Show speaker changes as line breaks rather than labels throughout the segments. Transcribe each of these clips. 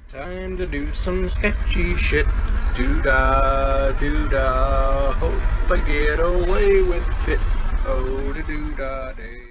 Time to do some sketchy shit. Doo-dah, doo-dah. Hope I get away with it. Oh, da doo-dah day.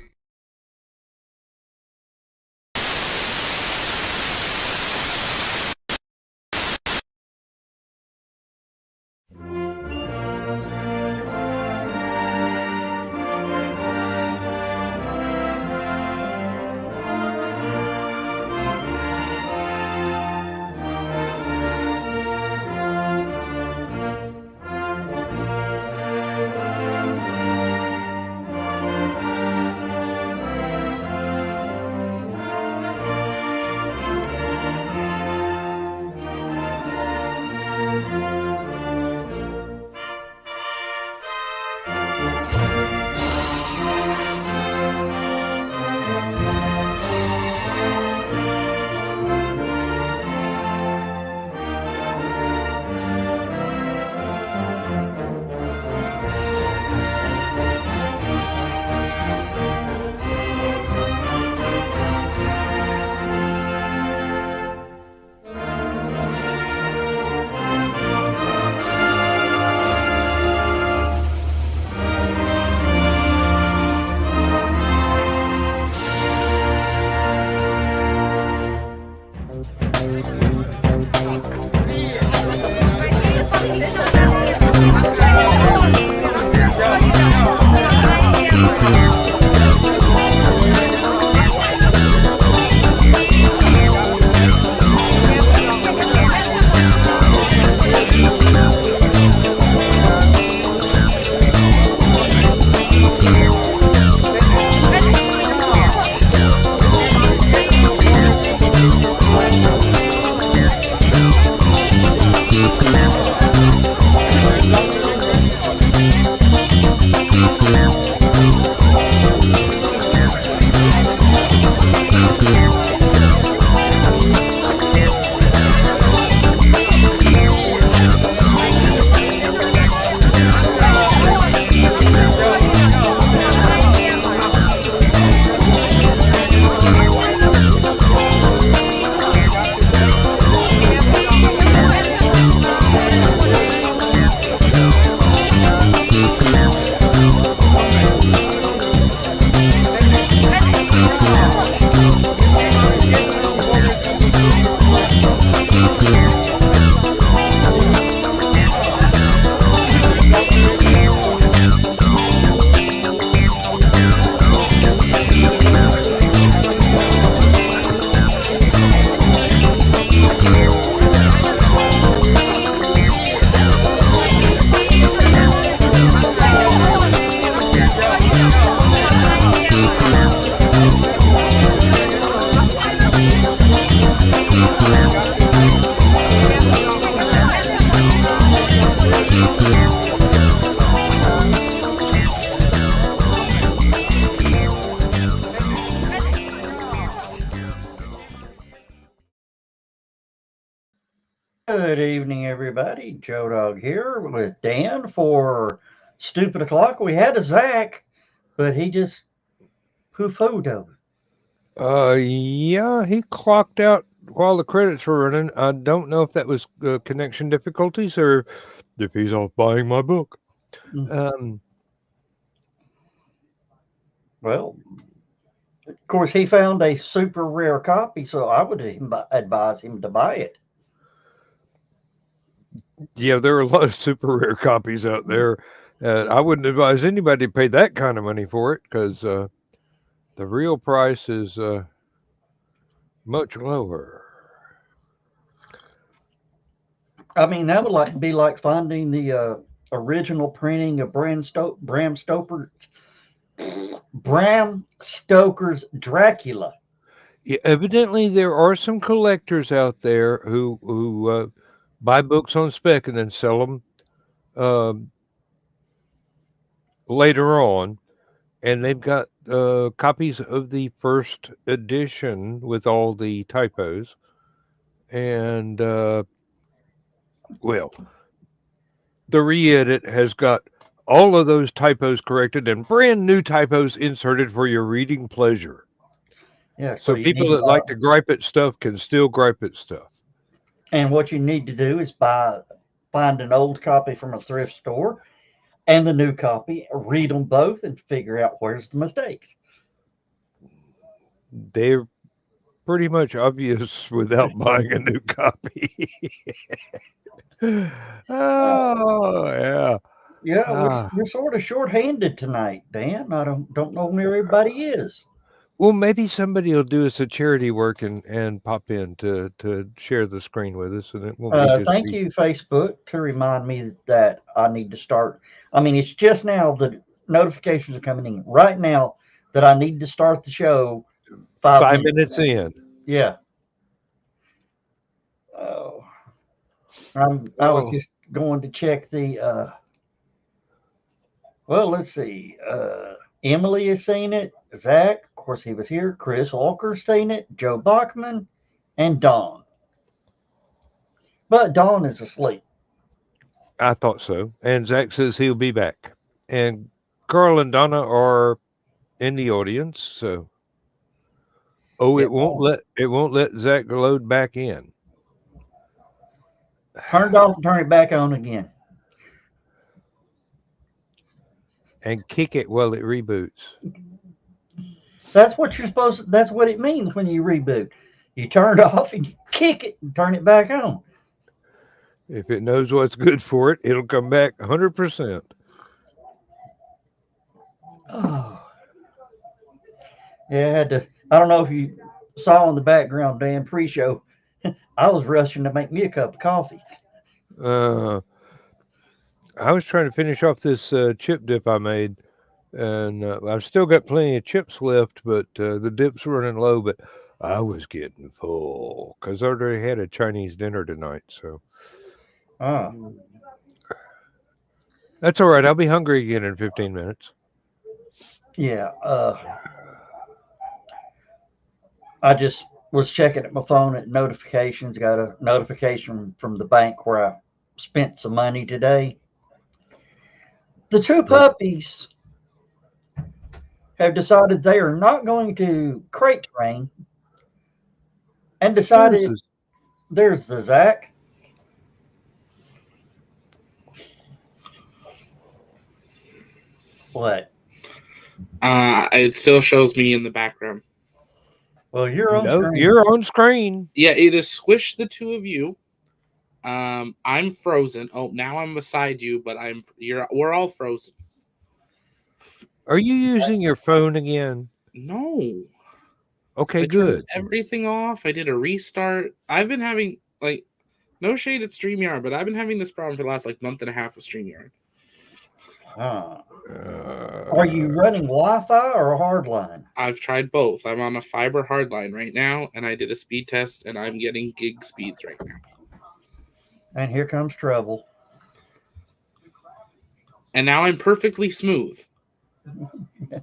Good evening, everybody. Joe Dog here with Dan for Stupid O'Clock. We had a Zach, but he just poo-fooed over.
Yeah, he clocked out while the credits were running. I don't know if that was connection difficulties or if he's off buying my book. Um,
Well, of course, he found a super rare copy, so I would advise him to buy it.
yeah, there are a lot of super rare copies out there. I wouldn't advise anybody to pay that kind of money for it because the real price is much lower.
I mean, that would be like finding the original printing of Bram Stoker's Dracula.
Yeah, evidently, there are some collectors out there who buy books on spec and then sell them um, later on, and they've got copies of the first edition with all the typos. And, well, the re edit has got all of those typos corrected and brand new typos inserted for your reading pleasure.
Yeah, so
So
you
people
need to
that
buy.
like to gripe at stuff can still gripe at stuff.
And what you need to do is find an old copy from a thrift store and the new copy, read them both, and figure out where's the mistakes.
They're pretty much obvious without buying a new copy. Oh yeah.
Yeah,
Ah.
we're sort of short-handed tonight, Dan. I don't know where everybody is.
Well, maybe somebody will do us a charity work and pop in to share the screen with us, and it won't be just
Thank
me.
you, Facebook, to remind me that I need to start. I mean, it's just now the notifications are coming in right now that I need to start the show
5
minutes.
minutes in.
Yeah. Oh, I was
Oh,
just going to check the. Well, let's see. Emily has seen it. Zach, of course, he was here. Chris Walker's seen it. Joe Bachman, and Dawn. But Dawn is asleep.
I thought so. And Zach says he'll be back. And Carl and Donna are in the audience, so oh,
Yeah.
it won't let Zach load back in.
Turn it off and turn it back on again.
And kick it while it reboots.
That's what you're supposed to, that's what it means when you reboot. You turn it off and you kick it and turn it back on.
If it knows what's good for it, it'll come back 100%.
Oh. Yeah, I don't know if you saw in the background, Dan, pre-show, I was rushing to make me a cup of coffee.
Uh, I was trying to finish off this chip dip I made, and I've still got plenty of chips left, but the dip's running low. But I was getting full because I already had a Chinese dinner tonight. So
Ah,
that's all right. I'll be hungry again in 15 minutes.
yeah. I just was checking at my phone at notifications. Got a notification from the bank where I spent some money today. The two puppies have decided they are not going to crate train and decided there's the Zach. What?
It still shows me in the background.
Well, you're on
No,
screen.
you're on screen.
Yeah, it has squished the two of you. I'm frozen. Oh, now I'm beside you, but we're all frozen.
Are you using your phone again?
No.
Okay,
I
good.
turned everything off. I did a restart. I've been having no shade at StreamYard, but I've been having this problem for the last month and a half of StreamYard.
Huh. Are you running Wi-Fi or hardline?
I've tried both. I'm on a fiber hardline right now, and I did a speed test, and I'm getting gig speeds right now.
And here comes trouble.
And now I'm perfectly smooth.
All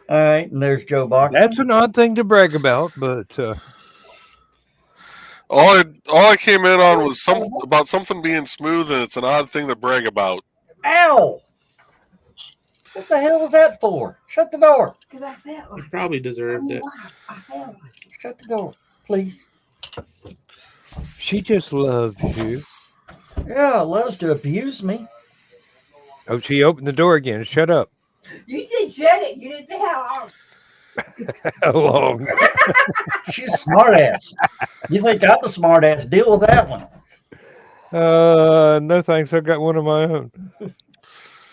right, and there's Joe Bachman.
That's an odd thing to brag about, but
all I came in on was about something being smooth, and it's an odd thing to brag about.
Ow! What the hell was that for? Shut the door.
I probably deserved it.
Shut the door, please.
she just loves you.
Yeah, loves to abuse me.
Oh, she opened the door again. Shut up.
You said shut it. You didn't say how long.
How long?
She's a smart ass. You think I'm a smart ass? Deal with that one.
No thanks. I've got one of my own.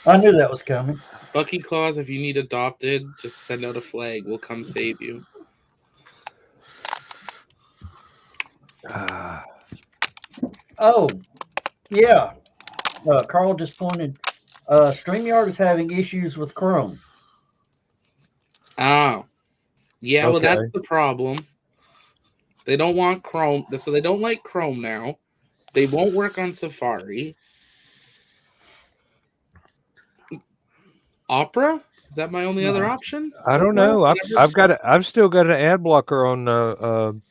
I knew that was coming.
Bucky Claus, if you need adopted, just send out a flag. We'll come save you.
Oh, yeah. Carl just pointed. StreamYard is having issues with Chrome.
Oh. Yeah, well,
Okay.
that's the problem. They don't want Chrome, so they don't like Chrome now. They won't work on Safari. Opera? Is that my only other option?
I don't know. I've still got an ad blocker on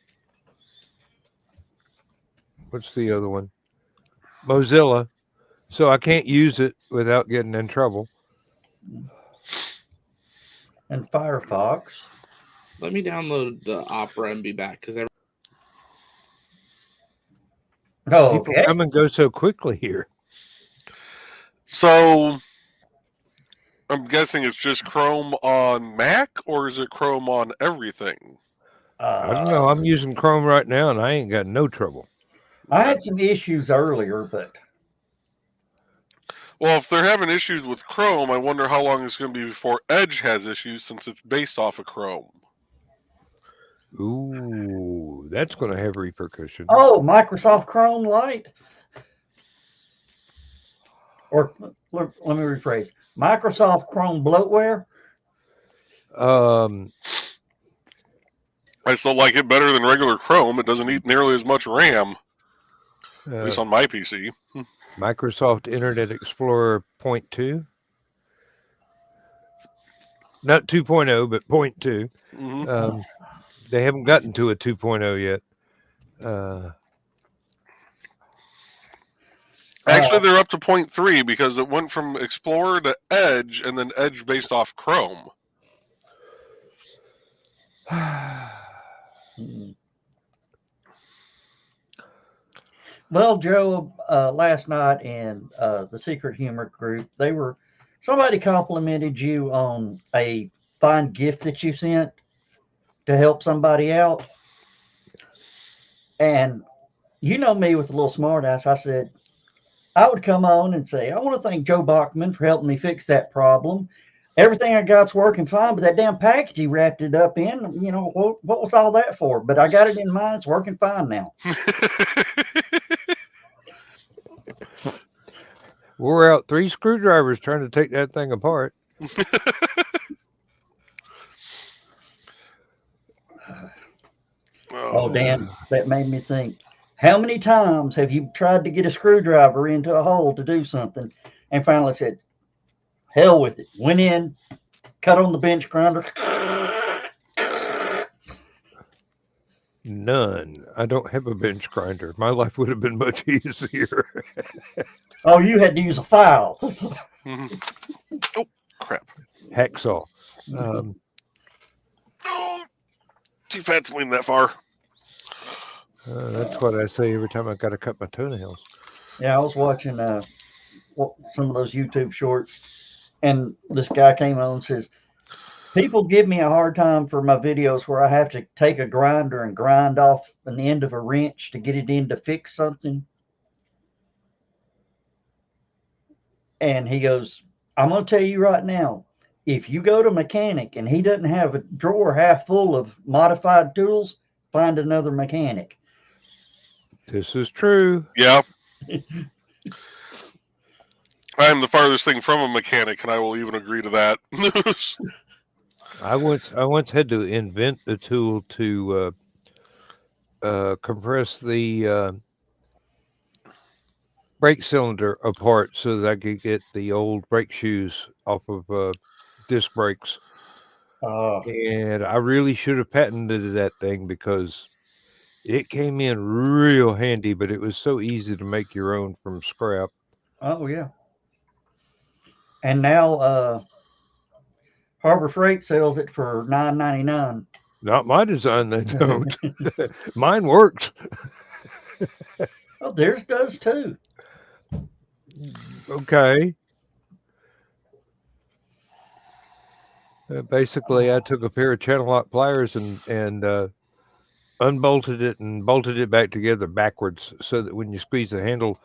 what's the other one? Mozilla. So I can't use it without getting in trouble.
And Firefox.
Let me download the Opera and be back because
Oh,
People
okay.
come and go so quickly here.
So I'm guessing it's just Chrome on Mac, or is it Chrome on everything?
I don't know. I'm using Chrome right now, and I ain't got no trouble.
I had some issues earlier, but
Well, if they're having issues with Chrome, I wonder how long it's going to be before Edge has issues, since it's based off of Chrome.
Ooh, that's going to have repercussions.
oh, Microsoft Chrome Lite, or let me rephrase, Microsoft Chrome bloatware.
I still like it better than regular Chrome. It doesn't eat nearly as much RAM, at least on my PC.
Microsoft Internet Explorer 0.2. Not 2.0, but 0.2.
Mm-hmm.
They haven't gotten to a 2.0 yet.
Actually, they're up to 0.3 because it went from Explorer to Edge, and then Edge based off Chrome.
Well, Joe, last night in the Secret Humor group, somebody complimented you on a fine gift that you sent to help somebody out. And you know me with a little smart ass, I said, I would come on and say, I want to thank Joe Bachman for helping me fix that problem. Everything I got's working fine, but that damn package he wrapped it up in, what was all that for? But I got it in mind. It's working fine now.
Wore out 3 screwdrivers trying to take that thing apart.
Oh, Dan, that made me think. How many times have you tried to get a screwdriver into a hole to do something and finally said, hell with it? Went in, cut on the bench grinder.
None. I don't have a bench grinder. My life would have been much easier.
Oh, you had to use a file.
Oh, crap.
Hacksaw.
No, too fat to lean that far.
That's what I say every time I got to cut my toenails.
Yeah, I was watching some of those YouTube shorts, and this guy came on and says, people give me a hard time for my videos where I have to take a grinder and grind off an end of a wrench to get it in to fix something. And he goes, I'm going to tell you right now, if you go to a mechanic and he doesn't have a drawer half full of modified tools, find another mechanic.
This is true.
Yeah. I'm the farthest thing from a mechanic, and I will even agree to that.
I once had to invent the tool to compress the brake cylinder apart so that I could get the old brake shoes off of disc brakes. And I really should have patented that thing because it came in real handy, but it was so easy to make your own from scrap.
Oh, yeah. And now Harbor Freight sells it for $9.99.
Not my design, they don't. Mine works.
Oh, theirs does too.
Okay. Basically, I took a pair of channel lock pliers and unbolted it and bolted it back together backwards so that when you squeeze the handle,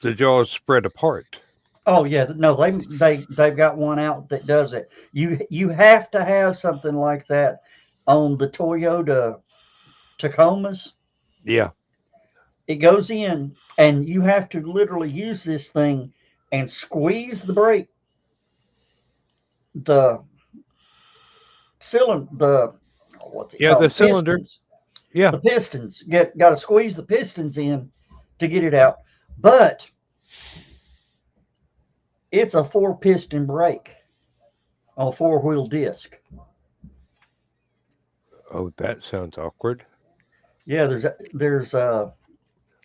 the jaws spread apart.
Oh yeah, no, they've got one out that does it. You have to have something like that on the Toyota Tacomas.
Yeah.
It goes in, and you have to literally use this thing and squeeze the brake. The cylinder, what's it called?
The cylinder.
Pistons.
Yeah.
The pistons. Got to squeeze the pistons in to get it out. But it's a 4-piston brake on a 4-wheel disc.
Oh, that sounds awkward.
Yeah, there's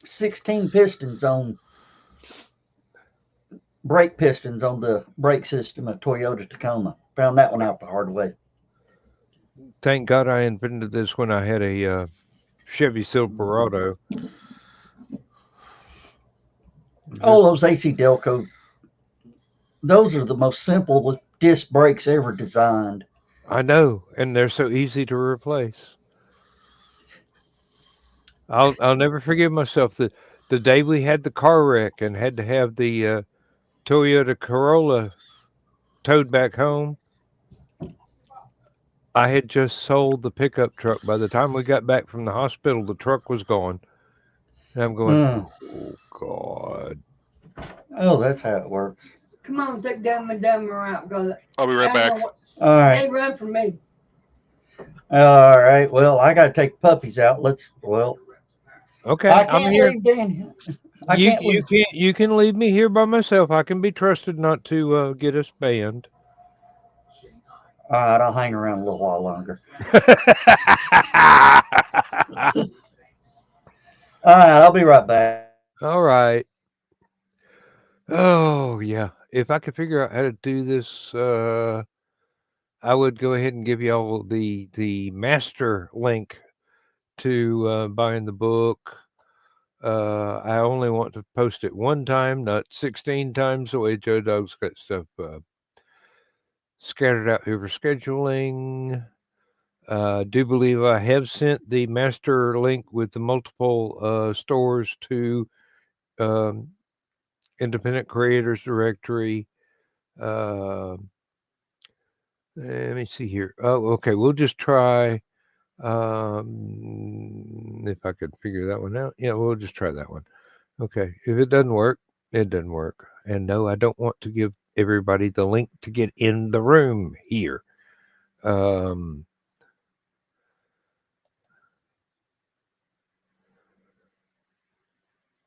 16 pistons on brake pistons on the brake system of Toyota Tacoma. Found that one out the hard way.
Thank God I invented this when I had a Chevy Silverado.
All those AC Delco, those are the most simple disc brakes ever designed.
I know, and they're so easy to replace. I'll never forgive myself the day we had the car wreck and had to have the Toyota Corolla towed back home. I had just sold the pickup truck. By the time we got back from the hospital, the truck was gone. And I'm going,
Mm.
oh God.
Oh, that's how it works.
Come on, take Dumb and Dumber out, because
I'll be right back.
All right.
they run from me.
All right. Well, I got to take puppies out.
Okay,
I
I'm
can't
here.
leave Dan. I
You
can't
you
leave.
can you can leave me here by myself. I can be trusted not to get us banned.
All right. I'll hang around a little while longer. All right. I'll be right back.
All right. Oh yeah. If I could figure out how to do this, I would go ahead and give y'all the master link to buying the book. I only want to post it one time, not 16 times. The way Joe Dog's got stuff scattered out here for scheduling. Do believe I have sent the master link with the multiple stores to um, Independent Creators Directory. Uh, Let me see here. Oh, okay. We'll just try. If I could figure that one out. Yeah, we'll just try that one. Okay. If it doesn't work, it doesn't work. And no, I don't want to give everybody the link to get in the room here. Um,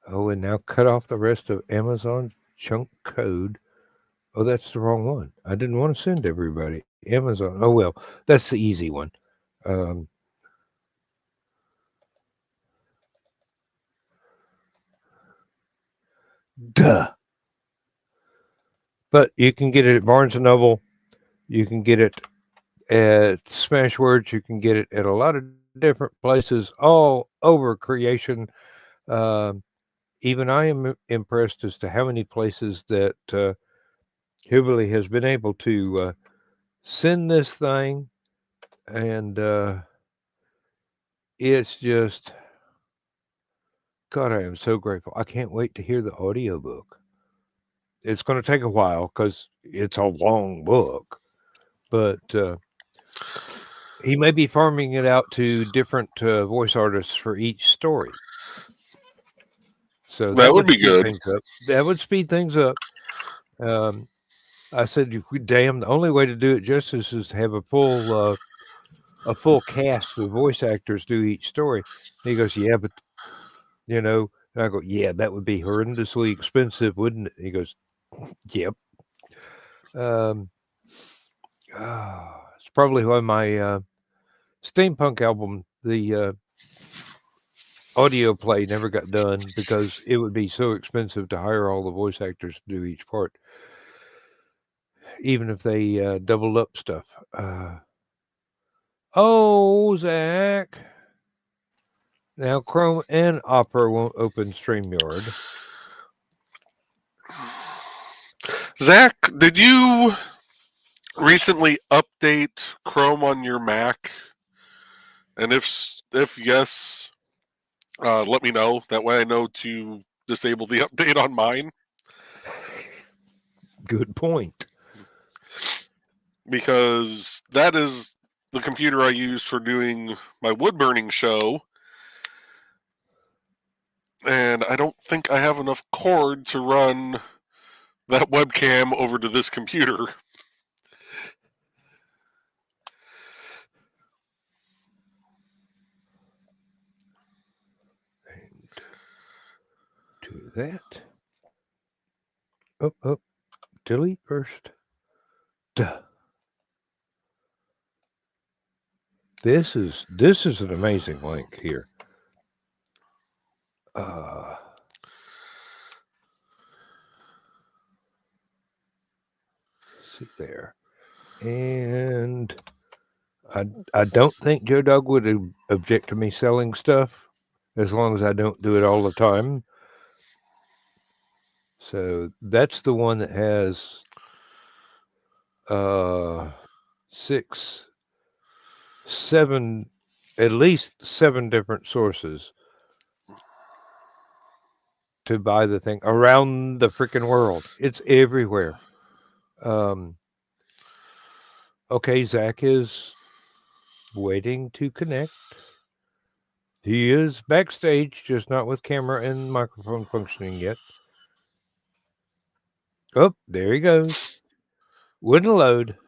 oh, and now cut off the rest of Amazon chunk code. Oh, that's the wrong one. I didn't want to send everybody Amazon. Oh well, that's the easy one. Um, duh. But you can get it at Barnes and Noble. You can get it at Smashwords. You can get it at a lot of different places all over creation. Um, Even I am impressed as to how many places that Hubbley has been able to send this thing, and it's just God. I am so grateful. I can't wait to hear the audiobook. It's going to take a while because it's a long book, but he may be farming it out to different voice artists for each story. So
That would be
speed
good.
things up. That would speed things up. Um, I said, "Damn, the only way to do it justice is to have a full cast of voice actors do each story." And he goes, "Yeah, but you know," and I go, "Yeah, that would be horrendously expensive, wouldn't it?" He goes, "Yep." Um, it's probably why my steampunk album, the audio play, never got done because it would be so expensive to hire all the voice actors to do each part, even if they doubled up stuff. Oh, Zach. Now Chrome and Opera won't open StreamYard.
Zach, did you recently update Chrome on your Mac? And if yes, let me know. That way I know to disable the update on mine.
Good point.
Because that is the computer I use for doing my wood burning show. And I don't think I have enough cord to run that webcam over to this computer.
And do that. Oh, delete first. Duh. This is an amazing link here. See there. And I don't think Joe Dog would object to me selling stuff as long as I don't do it all the time. So that's the one that has 6, 7, at least 7 different sources to buy the thing around the freaking world. It's everywhere. Okay, Zach is waiting to connect. He is backstage, just not with camera and microphone functioning yet. Oh, there he goes. Wouldn't load.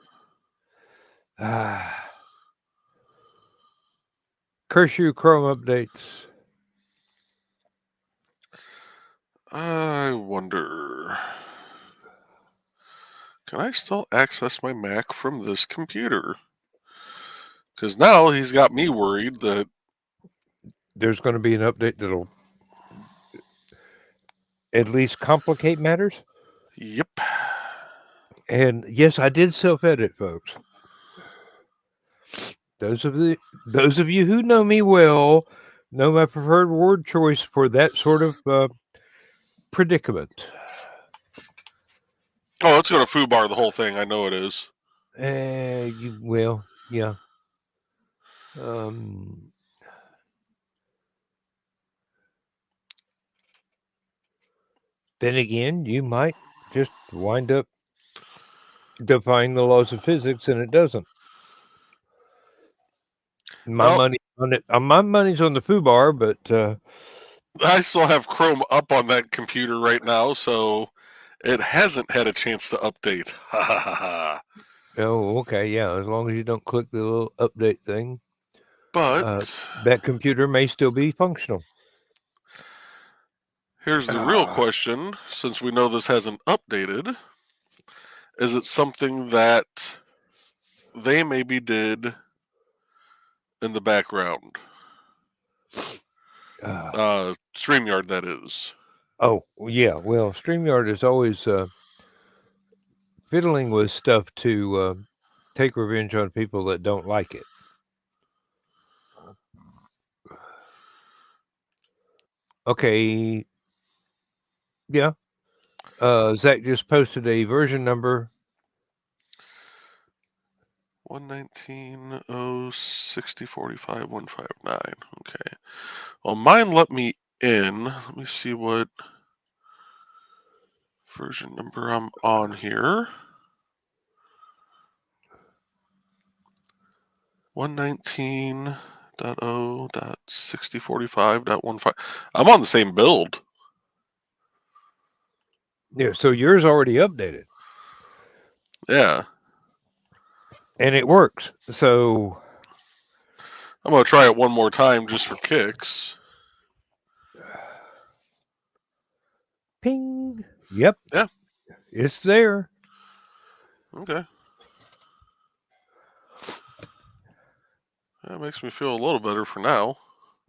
Curse you, Chrome updates.
I wonder. Can I still access my Mac from this computer? Because now he's got me worried that
There's going to be an update that'll at least complicate matters.
Yep.
And yes, I did self-edit, folks. Those of you who know me well know my preferred word choice for that sort of predicament.
Oh, it's going to foobar the whole thing. I know it is.
Well, yeah. Then again, you might just wind up defying the laws of physics, and it doesn't. My money's on it. My money's on the foobar, but
I still have Chrome up on that computer right now, so it hasn't had a chance to update. Ha ha ha ha.
Oh, okay, yeah. As long as you don't click the little update thing,
But
that computer may still be functional.
Here's the real question, since we know this hasn't updated. Is it something that they maybe did in the background? StreamYard, that is.
Oh, yeah. Well, StreamYard is always fiddling with stuff to take revenge on people that don't like it. Okay. Yeah. Zach just posted a version number.
119.0.60.45.159. Okay. Well, mine let me in. Let me see what version number I'm on here. 119.0.60.45.15. I'm on the same build.
Yeah, so yours already updated.
Yeah.
And it works. So
I'm going to try it one more time just for kicks.
Ping. Yep.
Yeah.
It's there.
Okay. That makes me feel a little better for now.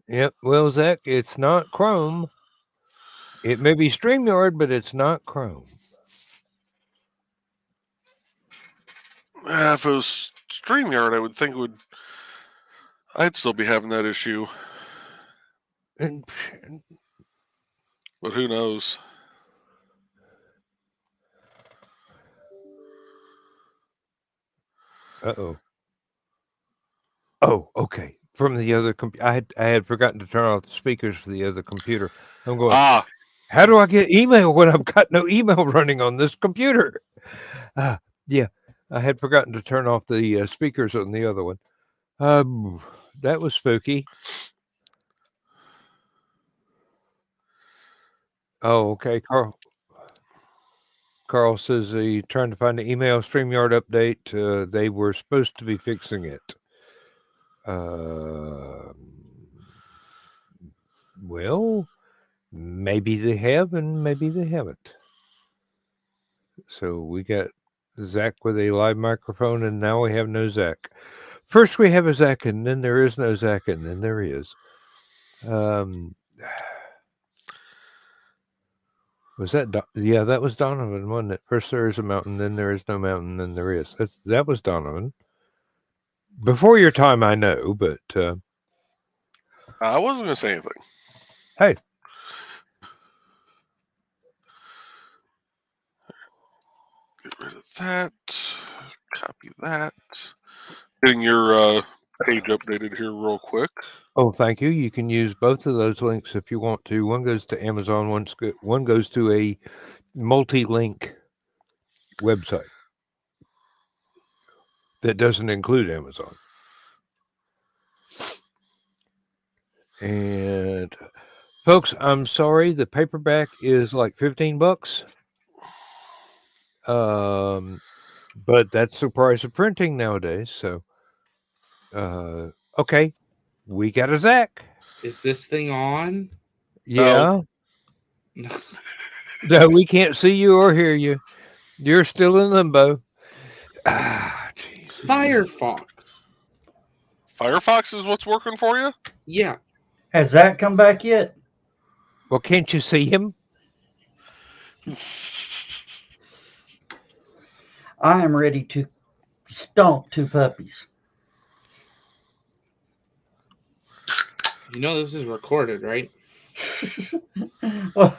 Yep. Well, Zach, it's not Chrome. It may be StreamYard, but it's not Chrome.
If it was StreamYard, I would think I'd still be having that issue. But who knows?
Uh-oh. Oh, okay. From the other computer, I had forgotten to turn off the speakers for the other computer. I'm going. How do I get email when I've got no email running on this computer? Yeah, I had forgotten to turn off the speakers on the other one. That was spooky. Oh, okay. Carl says he's trying to find the email StreamYard update. They were supposed to be fixing it. Well, maybe they have and maybe they haven't. So we got Zach with a live microphone, and now we have no Zach. First we have a Zach, and then there is no Zach, and then there is. Was that? Yeah, that was Donovan, wasn't it? First there is a mountain, then there is no mountain, then there is. That was Donovan. Before your time, I know, but
I wasn't going to say anything.
Hey.
that. Copy that. Getting your page updated here real quick.
Oh, thank you. You can use both of those links if you want to. One goes to Amazon, one goes to a multi-link website that doesn't include Amazon. And folks, I'm sorry, the paperback is like $15. But that's the price of printing nowadays. So, okay, we got a Zach.
Is this thing on?
Yeah. No, we can't see you or hear you. You're still in limbo. Ah, jeez.
Firefox.
Firefox is what's working for you?
Yeah.
Has Zach come back yet?
Well, can't you see him?
I am ready to stomp 2 puppies.
You know this is recorded, right?
Well,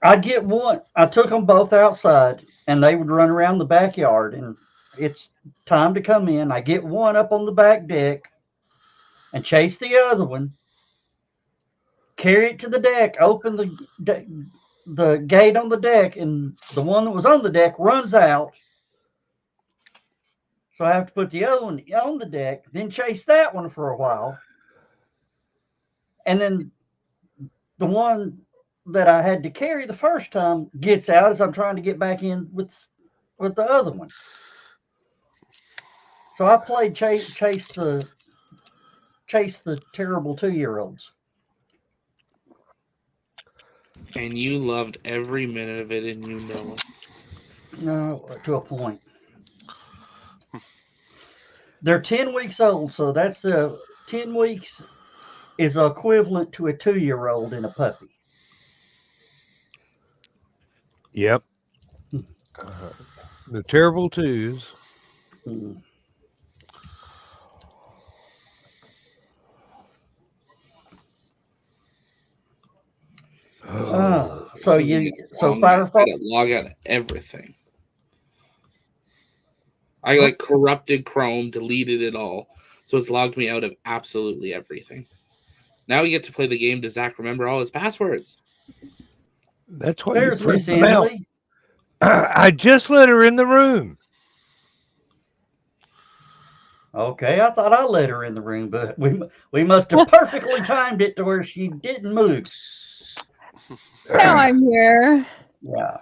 I get one. I took them both outside, and they would run around the backyard. And it's time to come in. I get one up on the back deck, and chase the other one. Carry it to the deck. Open the gate on the deck, and the one that was on the deck runs out. So I have to put the other one on the deck, then chase that one for a while. And then the one that I had to carry the first time gets out as I'm trying to get back in with the other one. So I played chase the terrible 2-year-olds.
And you loved every minute of it, and you know it.
No, to a point. They're 10 weeks old, so that's 10 weeks is equivalent to a 2-year-old in a puppy.
Yep. The terrible twos.
Mm. So Firefox.
I gotta log out of everything. I like corrupted Chrome, deleted it all, so it's logged me out of absolutely everything. Now we get to play the game. Does Zach remember all his passwords?
That's what
There's
you print
Miss
them out.
Emily.
I just let her in the room.
Okay, I thought I let her in the room, but we must have perfectly timed it to where she didn't move.
Now I'm here.
Yeah.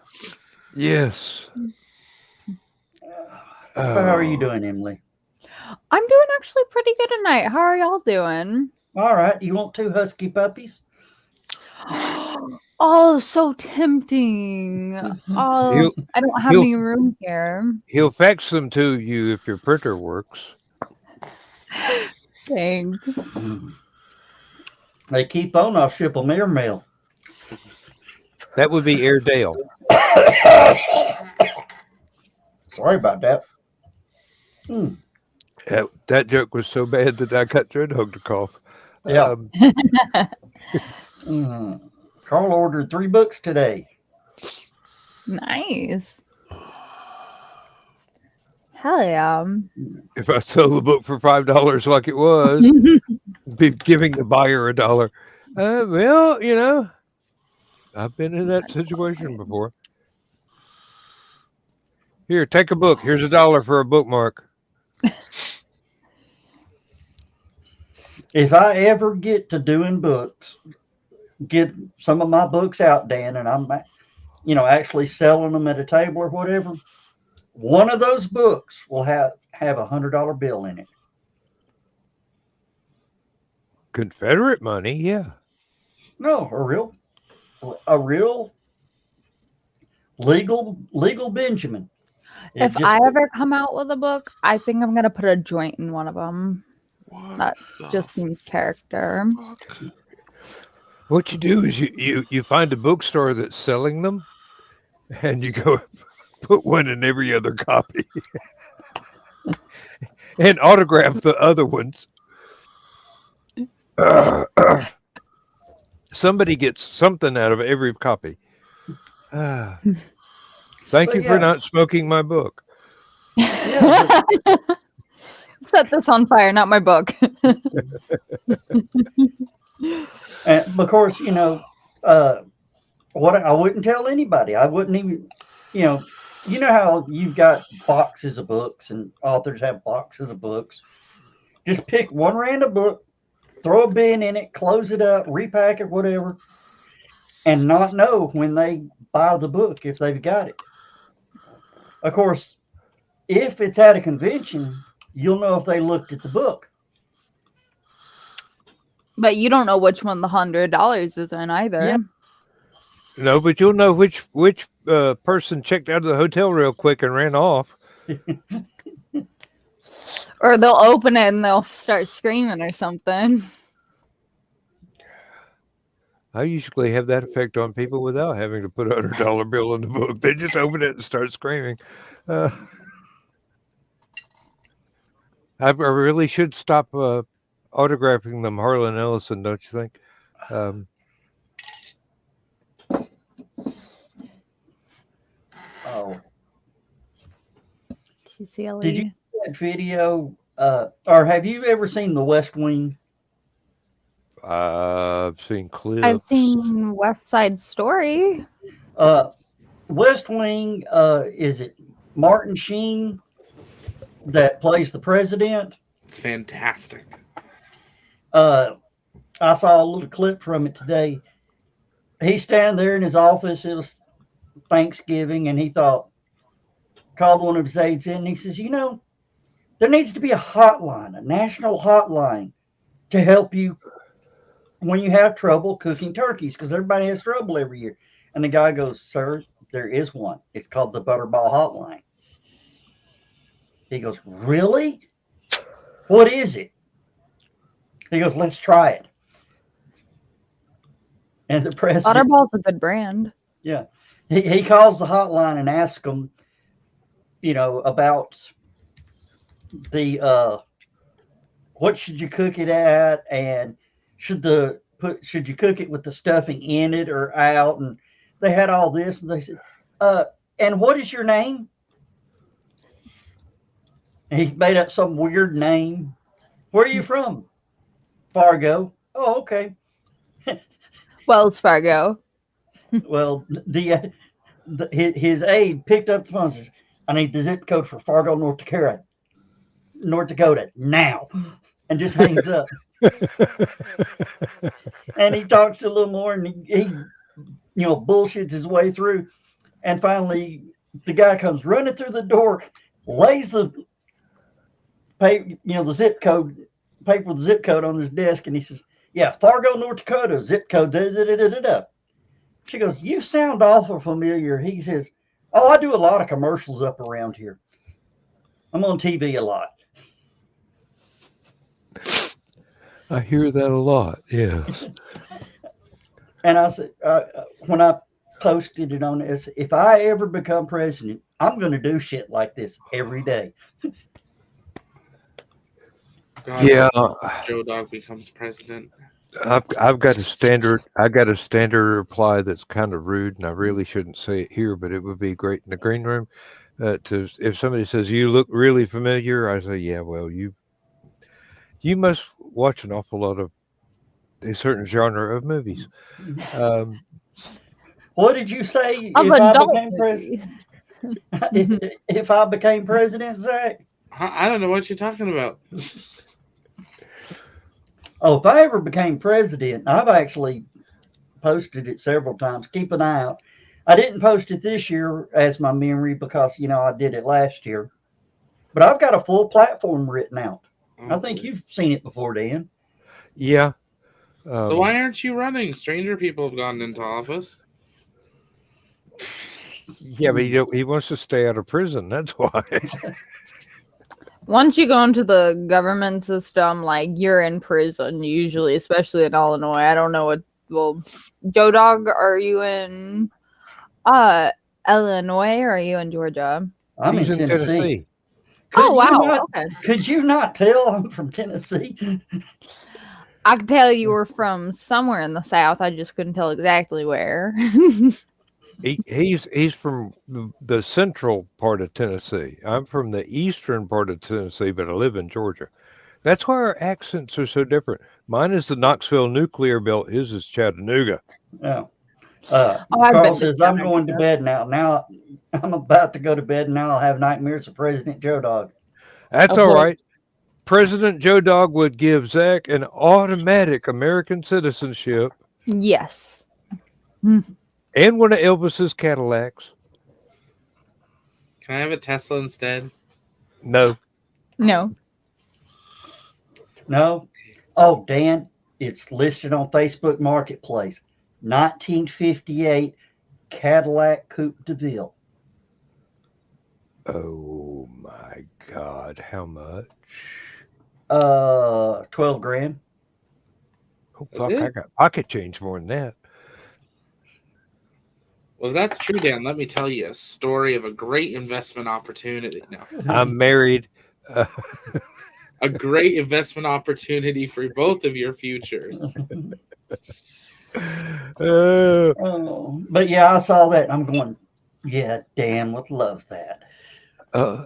Yes.
So how are you doing, Emily?
I'm doing actually pretty good tonight. How are y'all doing?
All right. You want 2 husky puppies?
Oh, so tempting. Oh, I don't have any room here.
He'll fax them to you if your printer works.
Thanks.
They keep on, I'll ship them airmail.
That would be Airedale.
Sorry about that.
That joke was so bad that I cut through and hugged a cough.
Yeah. Carl ordered 3 books today.
Nice. Hell yeah.
If I sell the book for $5 like it was, be giving the buyer $1. Well, you know, I've been in that situation before. Here, take a book. Here's $1 for a bookmark.
If I ever get to doing books, get some of my books out, Dan, and I'm, actually selling them at a table or whatever, one of those books will have a $100 bill in it.
Confederate money, yeah.
No, a real legal Benjamin.
If I ever come out with a book, I think I'm gonna put a joint in one of them. That just seems character.
What you do is you find a bookstore that's selling them, and you go put one in every other copy, and autograph the other ones. Somebody gets something out of every copy. Thank
But
you for not smoking my book.
Yeah,
Set this on fire, not my book.
and of course, what I wouldn't tell anybody. I wouldn't even, you know, how you've got boxes of books and authors have boxes of books. Just pick one random book, throw a bin in it, close it up, repack it, whatever, and not know when they buy the book if they've got it. Of course, if it's at a convention, you'll know if they looked at the book.
But you don't know which one the $100 is in either.
Yeah.
No, but you'll know which person checked out of the hotel real quick and ran off.
Or they'll open it and they'll start screaming or something.
I usually have that effect on people without having to put a $100 bill in the book. They just open it and start screaming. I really should stop autographing them, Harlan Ellison, don't you think?
Oh,
TCLE.
did you see that video? Or have you ever seen The West Wing?
I've seen clips.
I've seen West Side Story.
West Wing, is it Martin Sheen that plays the president?
It's fantastic.
I saw a little clip from it today. He's standing there in his office. It was Thanksgiving, and he called one of his aides in, and he says, there needs to be a hotline, a national hotline to help you when you have trouble cooking turkeys, because everybody has trouble every year. And the guy goes, sir, there is one. It's called the Butterball Hotline. He goes, really? What is it? He goes, let's try it. And the president...
Butterball's a good brand.
Yeah. He calls the hotline and asks them, about the, what should you cook it at? And should you cook it with the stuffing in it or out? And they had all this, and they said, and what is your name? And he made up some weird name. Where are you from? Fargo. Oh, okay.
Wells Fargo.
Well, his aide picked up the phone and says, I need the zip code for Fargo, North Dakota now. And just hangs up. And he talks a little more, and he bullshits his way through. And finally, the guy comes running through the door, lays the paper, the zip code, paper with the zip code on his desk, and he says, yeah, Fargo, North Dakota, zip code, da-da-da-da-da. She goes, you sound awful familiar. He says, oh, I do a lot of commercials up around here. I'm on TV a lot.
I hear that a lot, yes.
And I said, when I posted it on this, if I ever become president, I'm going to do shit like this every day.
God,
Yeah.
Joe Dog becomes president.
I've got a standard. I got a standard reply that's kind of rude, and I really shouldn't say it here, but it would be great in the green room. If somebody says you look really familiar, I say, yeah, well, you must watch an awful lot of a certain genre of movies.
What did you say
Of
if I
adult
became president?
movies.
If I became president, Zach?
I don't know what you're talking about.
Oh, if I ever became president, I've actually posted it several times. Keep an eye out. I didn't post it this year as my memory because, I did it last year. But I've got a full platform written out. I think you've seen it before, Dan.
Yeah.
So why aren't you running? Stranger people have gotten into office.
Yeah, but he wants to stay out of prison. That's why.
Once you go into the government system, you're in prison usually, especially in Illinois. I don't know what. Well, Joe Dog, are you in Illinois or are you in Georgia?
I'm
He's
in Tennessee.
Oh wow! Okay.
Could you not tell I'm from Tennessee?
I could tell you were from somewhere in the South. I just couldn't tell exactly where.
He's from the central part of Tennessee. I'm from the eastern part of Tennessee, but I live in Georgia. That's why our accents are so different. Mine is the Knoxville nuclear belt. His is Chattanooga.
Yeah.
Oh, I've
Carl
been to
says, I'm going to
Chattanooga.
bed now. Now I'm about to go to bed. Now I'll have nightmares of President Joe Dog.
That's
Oh
all
boy.
right. President Joe Dog would give Zach an automatic American citizenship
Yes.
and one of Elvis's Cadillacs.
Can I have a Tesla instead?
No.
No.
No? Oh, Dan, it's listed on Facebook Marketplace. 1958 Cadillac Coupe de Ville.
Oh my God. How much?
12 grand.
Oh,
That's
fuck. I
it?
got pocket change more than that.
Well, if that's true, Dan, let me tell you a story of a great investment opportunity. No,
I'm married.
a great investment opportunity for both of your futures.
Oh, but yeah, I saw that. And I'm going, yeah, Dan would love that.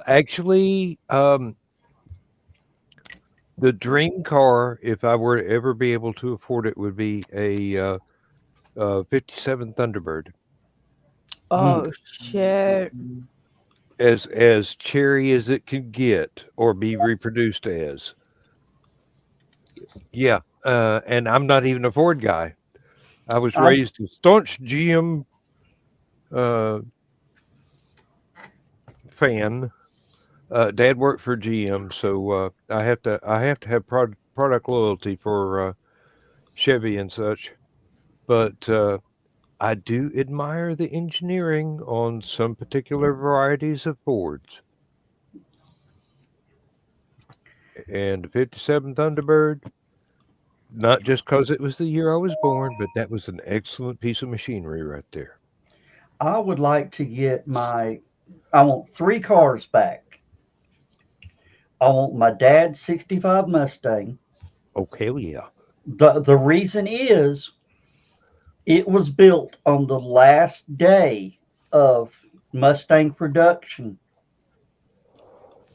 Actually, the dream car, if I were to ever be able to afford it, would be a 57 Thunderbird.
Oh shit.
As cherry as it can get or be reproduced as.
Yes.
Yeah, and I'm not even a Ford guy. I was
I'm-
raised a staunch GM fan. Dad worked for GM, so I have to have product loyalty for Chevy and such. But I do admire the engineering on some particular varieties of Fords. And the 57 Thunderbird, not just because it was the year I was born, but that was an excellent piece of machinery right there.
I would like to get I want 3 cars back. I want my dad's 65 Mustang.
Oh, hell yeah.
The reason is it was built on the last day of Mustang production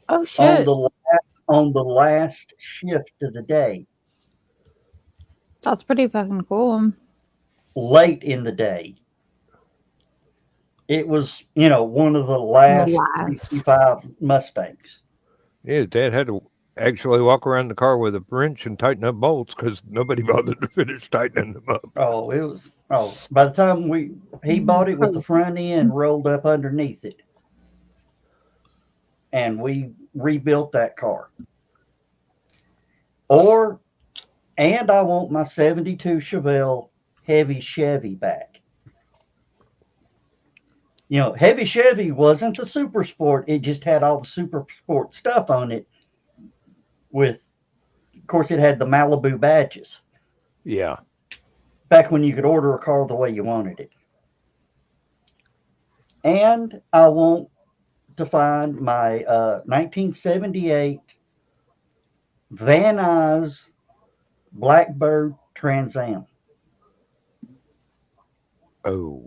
Oh
on
shit.
the last shift of the day,
That's pretty fucking cool.
late in the day. It was, one of the last
Last.
65 Mustangs.
Yeah, Dad had to actually walk around the car with a wrench and tighten up bolts because nobody bothered to finish tightening them up.
By the time he bought it with the front end rolled up underneath it. And we rebuilt that car. And I want my 72 Chevelle heavy Chevy back. Heavy Chevy wasn't the Super Sport. It just had all the Super Sport stuff on it. Of course, it had the Malibu badges.
Yeah.
Back when you could order a car the way you wanted it. And I want to find my 1978 Van Nuys Blackbird Trans Am.
Oh,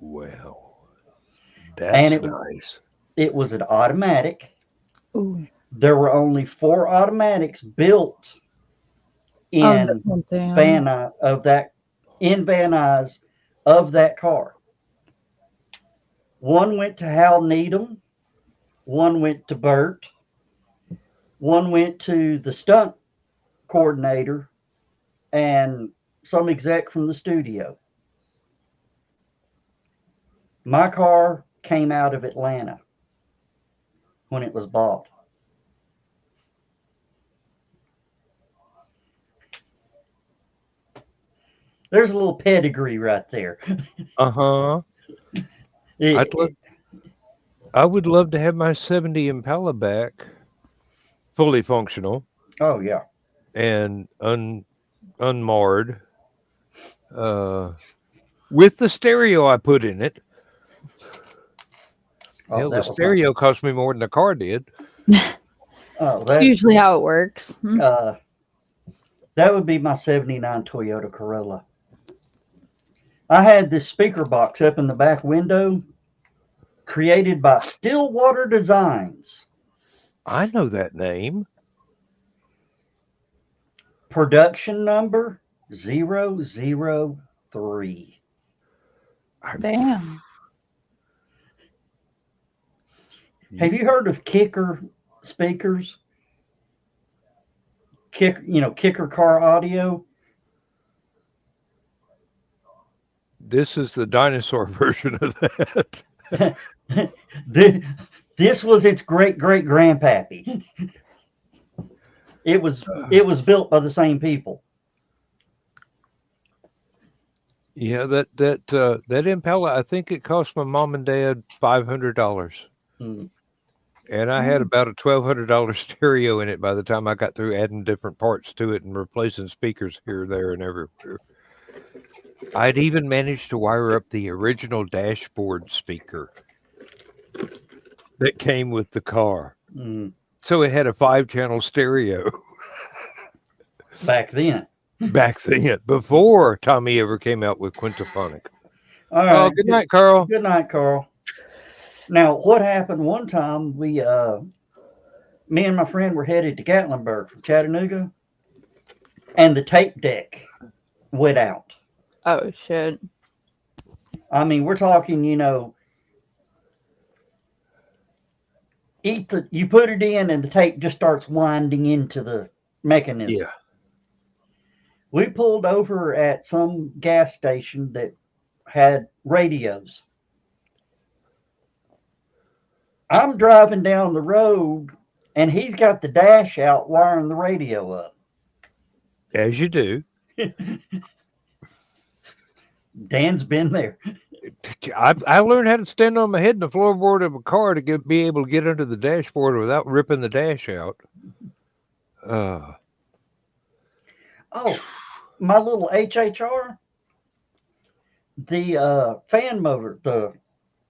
well,
And
that's nice.
It was an automatic.
Ooh.
There were only 4 automatics built in Van Nuys of that car. One went to Hal Needham, one went to Bert, one went to the stunt coordinator, and some exec from the studio. My car came out of Atlanta when it was bought. There's a little pedigree right there.
Uh-huh. I would love to have my 70 Impala back, fully functional.
Oh, yeah.
And unmarred, with the stereo I put in it. Hell, the stereo cost me more than the car did.
That's usually how it works.
That would be my 79 Toyota Corolla. I had this speaker box up in the back window, created by Stillwater Designs.
I know that name.
Production number 003.
Damn.
Have you heard of Kicker speakers? Kicker car audio.
This is the dinosaur version of that.
This was its great grandpappy. It was built by the same people.
Yeah, that Impala, I think it cost my mom and dad $500.
Mm.
And I had about a $1,200 stereo in it by the time I got through adding different parts to it and replacing speakers here, there, and everywhere. I'd even managed to wire up the original dashboard speaker that came with the car.
Mm.
So it had a 5-channel stereo
Back then.
back then, before Tommy ever came out with Quintaphonic.
All right.
Oh, good night, Carl.
Good night, Carl. Now, what happened one time, me and my friend were headed to Gatlinburg from Chattanooga, and the tape deck went out.
Oh shit.
I mean, we're talking, you put it in and the tape just starts winding into the mechanism.
Yeah.
We pulled over at some gas station that had radios. I'm driving down the road and he's got the dash out wiring the radio up.
As you do.
Dan's been there.
I learned how to stand on my head in the floorboard of a car to be able to get under the dashboard without ripping the dash out.
Oh, my little HHR, the fan motor, the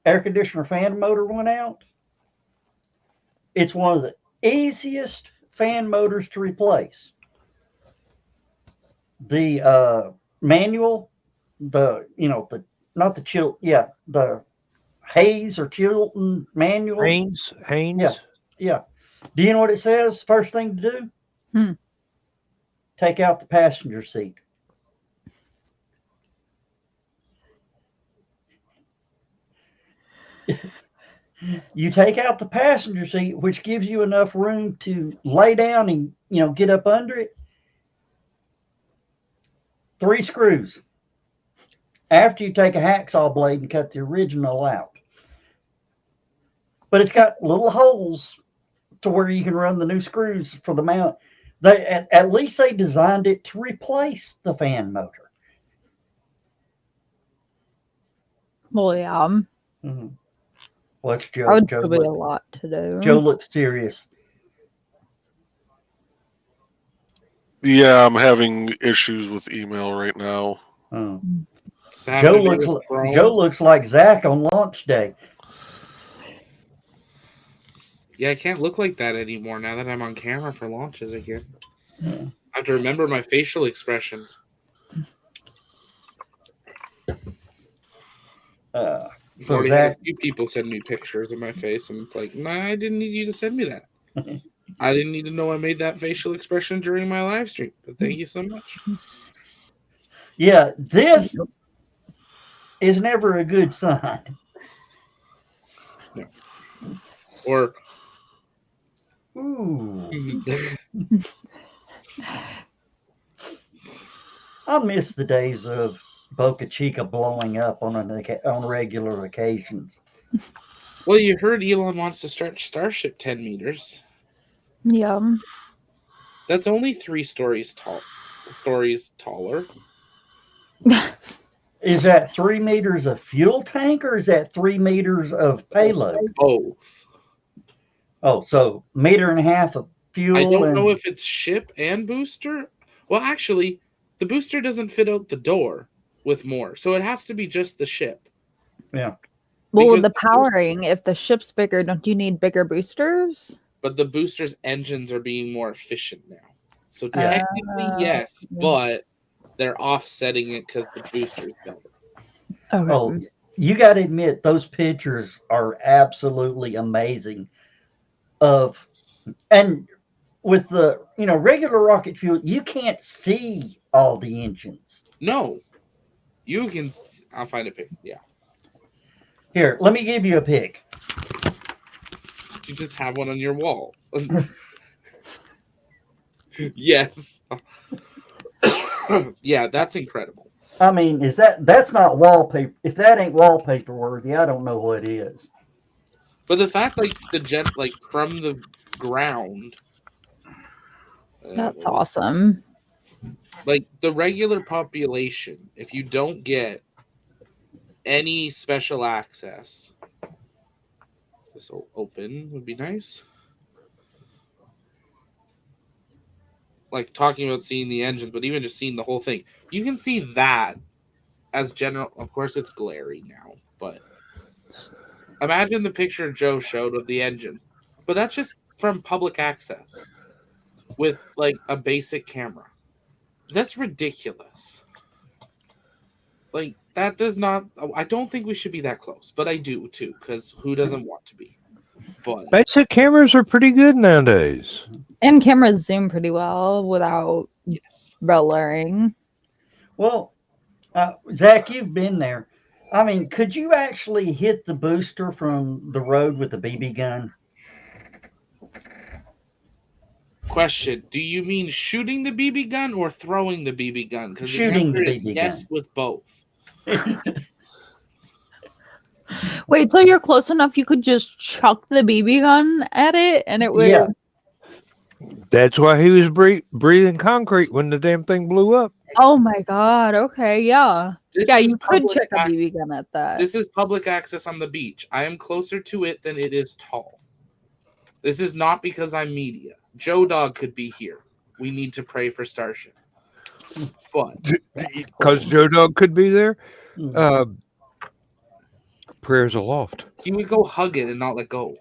air conditioner fan motor went out. It's one of the easiest fan motors to replace. The manual, the Hayes or Chilton manual.
Haynes.
Yeah. Do you know what it says? First thing to do? Take out the passenger seat. You take out the passenger seat, which gives you enough room to lay down and, get up under it. 3 screws. After you take a hacksaw blade and cut the original out. But it's got little holes to where you can run the new screws for the mount. At least they designed it to replace the fan motor.
Well, yeah.
Mm-hmm. What's Joe?
I would
Joe
still be a lot to do.
Joe looks serious.
Yeah, I'm having issues with email right now.
Oh.
Joe
Joe looks like Zach on launch day.
Yeah, I can't look like that anymore now that I'm on camera for launches again. I have to remember my facial expressions.
So
Already
Zach,
had a few people send me pictures of my face, and it's like, nah, I didn't need you to send me that. I didn't need to know I made that facial expression during my live stream, but thank you so much.
yeah, this is never a good sign.
No. Or,
ooh. I miss the days of Boca Chica blowing up on regular occasions.
well, you heard Elon wants to start Starship 10 meters.
Yeah.
That's only 3 stories taller.
Is that 3 meters of fuel tank or is that 3 meters of payload?
Both.
Oh, so 1.5 meters of fuel.
I don't know if it's ship and booster. Well, actually, the booster doesn't fit out the door with more, so it has to be just the ship.
Yeah.
Well,
Because
the powering, if the ship's bigger, don't you need bigger boosters?
But the booster's engines are being more efficient now. So technically, yes, but they're offsetting it because the booster's better.
Okay.
Oh, you got to admit those pictures are absolutely amazing. And with the regular rocket fuel, you can't see all the engines.
No, you can. I'll find a pic. Yeah,
Here, let me give you a pic.
you just have one on your wall. Yes. Yeah, that's incredible.
I mean, that's not wallpaper? If that ain't wallpaper worthy, I don't know what is.
But the fact, like like from the ground,
That's awesome.
like the regular population, if you don't get any special access, this will open would be nice. Like talking about seeing the engines, but even just seeing the whole thing, you can see that as general. Of course, it's glary now, but imagine the picture Joe showed of the engines. But that's just from public access with like a basic camera. That's ridiculous. Like that does not. I don't think we should be that close, but I do too, because who doesn't want to be? But
Basic cameras are pretty good nowadays.
And cameras zoom pretty well without
yes,
blurring.
Well, Zach, you've been there. I mean, could you actually hit the booster from the road with a BB gun?
question: do you mean shooting the BB gun or throwing the BB gun? Because
Shooting the
is
BB
yes
gun.
with both.
Wait, so you're close enough you could just chuck the BB gun at it and it would.
Yeah.
That's why he was breathing concrete when the damn thing blew up.
Oh my god. Okay. Yeah.
This
Yeah,
is
you could
public
chuck a
ac-
BB gun at that.
This is public access on the beach. I am closer to it than it is tall. This is not because I'm media. Joe Dog could be here. We need to pray for Starship. But
Because Joe Dog could be there.
Mhm.
Prayers aloft.
he would go hug it and not let go.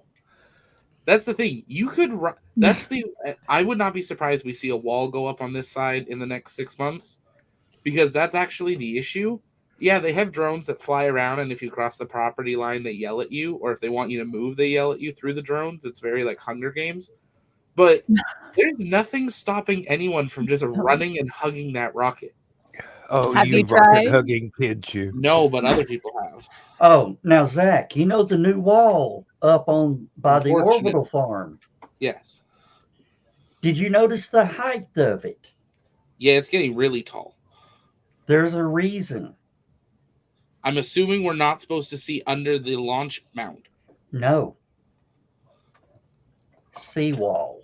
That's the thing. You could. That's the. I would not be surprised we see a wall go up on this side in the next 6 months, because that's actually the issue. Yeah, they have drones that fly around, and if you cross the property line, they yell at you, or if they want you to move, they yell at you through the drones. It's very like Hunger Games. But there's nothing stopping anyone from just running and hugging that rocket.
Oh,
Have you
rocket
tried?
hugging kids, you.
No, but other people have.
Oh, now Zach, you know the new wall up by the
Unfortunate.
orbital farm.
Yes.
Did you notice the height of it?
Yeah, it's getting really tall.
There's a reason.
I'm assuming we're not supposed to see under the launch mount.
No. Seawall.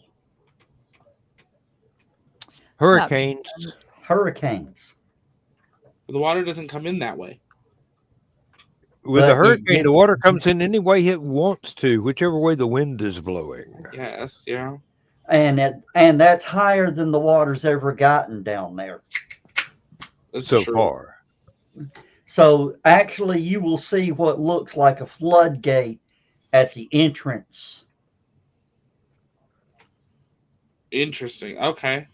Hurricanes.
Hurricanes.
The water doesn't come in that way.
With
But
a
it
hurricane,
did-
the water comes in any way it wants to, whichever way the wind is blowing.
Yes, yeah.
And that's higher than the water's ever gotten down there.
That's
So
true.
far.
So actually you will see what looks like a floodgate at the entrance.
Interesting. Okay.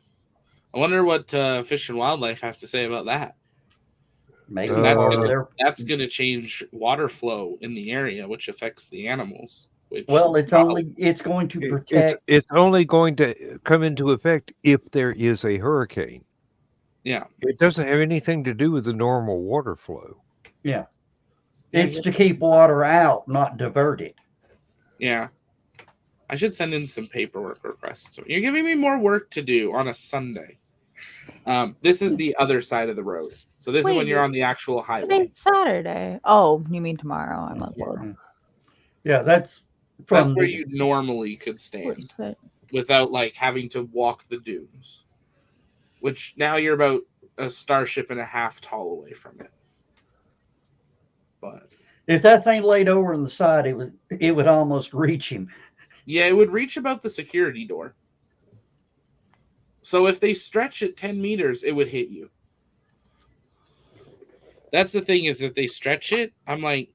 I wonder what Fish and Wildlife have to say about that.
Maybe
Uh,
That's going to change water flow in the area, which affects the animals. Which
well, it's going to protect.
It's only going to come into effect if there is a hurricane.
Yeah.
It doesn't have anything to do with the normal water flow.
Yeah. It's to keep water out, not divert it.
Yeah. I should send in some paperwork requests. You're giving me more work to do on a Sunday. This is the other side of the road. So this is when you're on the actual highway.
Today's Saturday. Oh, you mean tomorrow? I'm not bored.
Yeah, that's
That's where you normally could stand
But
without like having to walk the dunes. Which now you're about a starship and a half tall away from it. But
if that thing laid over on the side, it would almost reach him.
yeah, it would reach about the security door. So if they stretch it 10 meters, it would hit you. That's the thing, is if they stretch it, I'm like,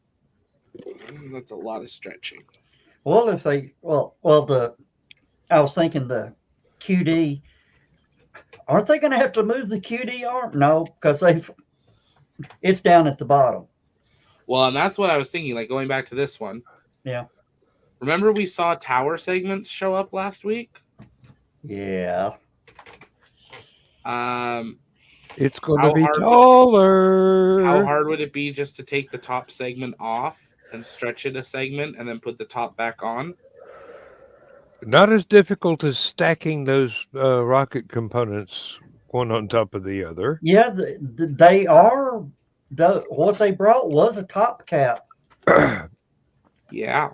that's a lot of stretching.
Well, if they I was thinking the QD, aren't they going to have to move the QD arm? No, because it's down at the bottom.
Well, and that's what I was thinking. Like going back to this one.
Yeah.
Remember we saw tower segments show up last week?
Yeah.
It's going
How
to be
hard
taller.
How hard would it be just to take the top segment off and stretch it a segment and then put the top back on?
Not as difficult as stacking those rocket components one on top of the other.
Yeah, they are. What they brought was a top cap.
Yeah.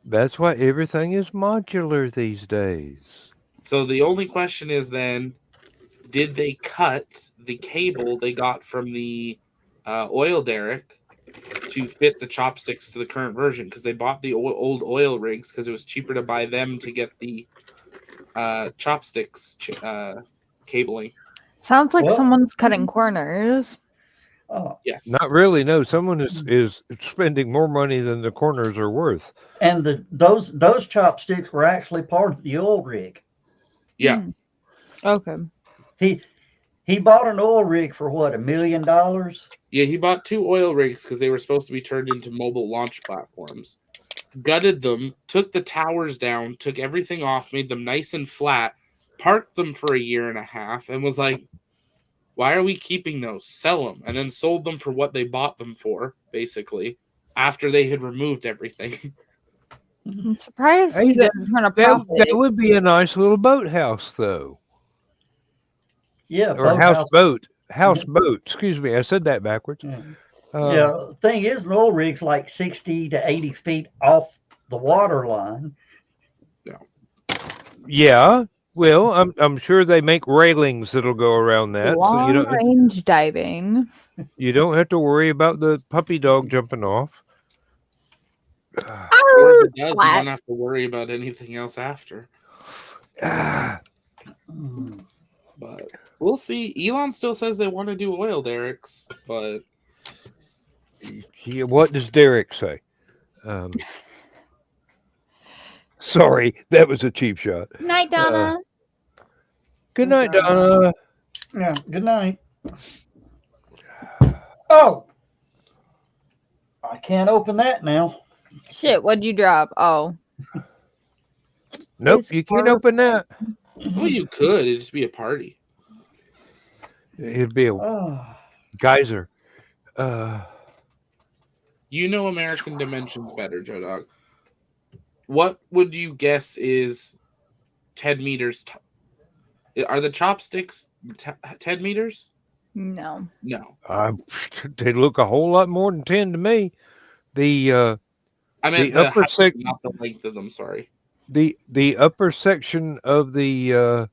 That's why everything is modular these days.
So the only question is then, did they cut the cable they got from the oil derrick to fit the chopsticks to the current version? Because they bought the old oil rigs because it was cheaper to buy them to get the chopsticks cabling.
Sounds like
Well-
someone's cutting corners.
Oh,
Yes.
Not really. No, someone is spending more money than the corners are worth.
and those chopsticks were actually part of the oil rig.
Yeah.
Okay.
He bought an oil rig for what, $1 million?
Yeah, he bought 2 oil rigs because they were supposed to be turned into mobile launch platforms. Gutted them, took the towers down, took everything off, made them nice and flat, parked them for a year and a half, and was like, why are we keeping those? Sell them. And then sold them for what they bought them for, basically, after they had removed everything.
I'm surprised
Hey,
he
that-
didn't turn a
That
profit.
would be a nice little boathouse, though.
Yeah,
Or
boathouse.
houseboat. Houseboat. Excuse me, I said that backwards.
Yeah.
Uh,
Yeah, thing is, an oil rig's like 60 to 80 feet off the water line.
Yeah. Well, I'm sure they make railings that'll go around that, so
Long range diving.
you don't have to worry about the puppy dog jumping off.
Or
Oh,
if it does, you
flat.
don't have to worry about anything else after.
Ah,
Mm.
But we'll see. Elon still says they want to do oil derricks, but
yeah, what does Derek say? Sorry, that was a cheap shot.
Night, Donna.
Good night, Donna.
Yeah, good night. Oh! I can't open that now.
Shit, what'd you drop? Oh.
Nope,
It's
you can't
hard.
open that.
well, you could. It'd just be a party.
It'd be a
Oh.
geyser.
You know American Dimensions better, Joe Dog. What would you guess is 10 meters? Are the chopsticks 10 meters?
No.
No.
They look a whole lot more than 10 to me. The
I meant
The
the
upper
height, not the length of them. Sorry.
the upper section of the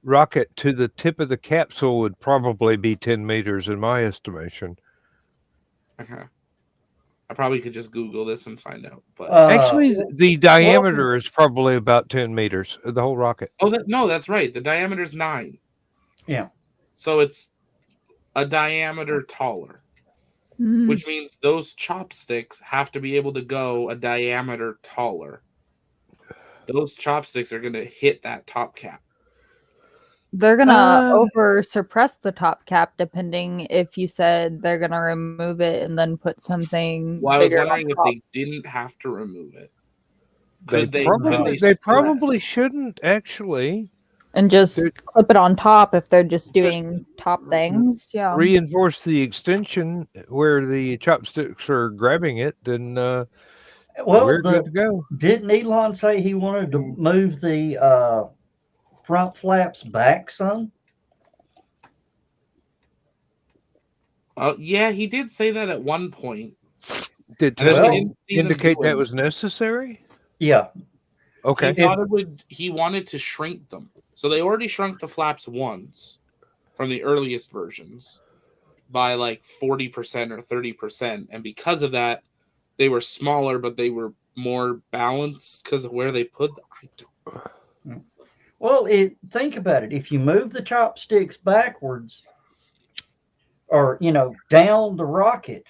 rocket to the tip of the capsule would probably be 10 meters in my estimation.
Okay. I probably could just Google this and find out. But
Actually, the diameter is probably about 10 meters, the whole rocket.
no, that's right. The diameter is 9.
Yeah.
So it's a diameter taller,
Mm.
which means those chopsticks have to be able to go a diameter taller. Those chopsticks are going to hit that top cap.
They're gonna over suppress the top cap, depending if you said they're gonna remove it and then put something
Well, I was
bigger on
wondering if
top.
they didn't have to remove it.
They
Could they?
probably,
Could they
probably shouldn't, actually.
And just
They're-
clip it on top if they're just doing top things. Yeah.
Reinforce the extension where the chopsticks are grabbing it, then
Well,
we're good to go.
didn't Elon say he wanted to move the front flaps back some?
Yeah, he did say that at one point.
Did
And then we
Well,
didn't see them
indicate
do
that
it.
was necessary?
Yeah.
Okay.
He thought it would. He wanted to shrink them, so they already shrunk the flaps once from the earliest versions by like 40% or 30%, and because of that, they were smaller, but they were more balanced because of where they put them. I don't.
Well, think about it. If you move the chopsticks backwards, or down the rocket,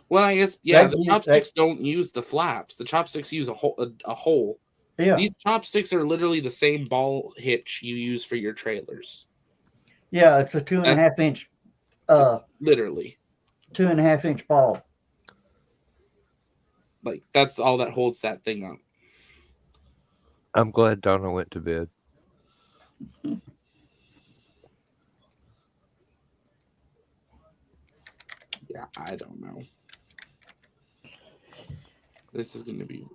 Well, I guess yeah.
That-
The chopsticks don't use the flaps. The chopsticks use a hole.
yeah,
These chopsticks are literally the same ball hitch you use for your trailers.
yeah, it's a 2.5 inch.
Literally.
2.5 inch ball.
Like that's all that holds that thing up.
I'm glad Donna went to bed.
Yeah, I don't know. This is going to be,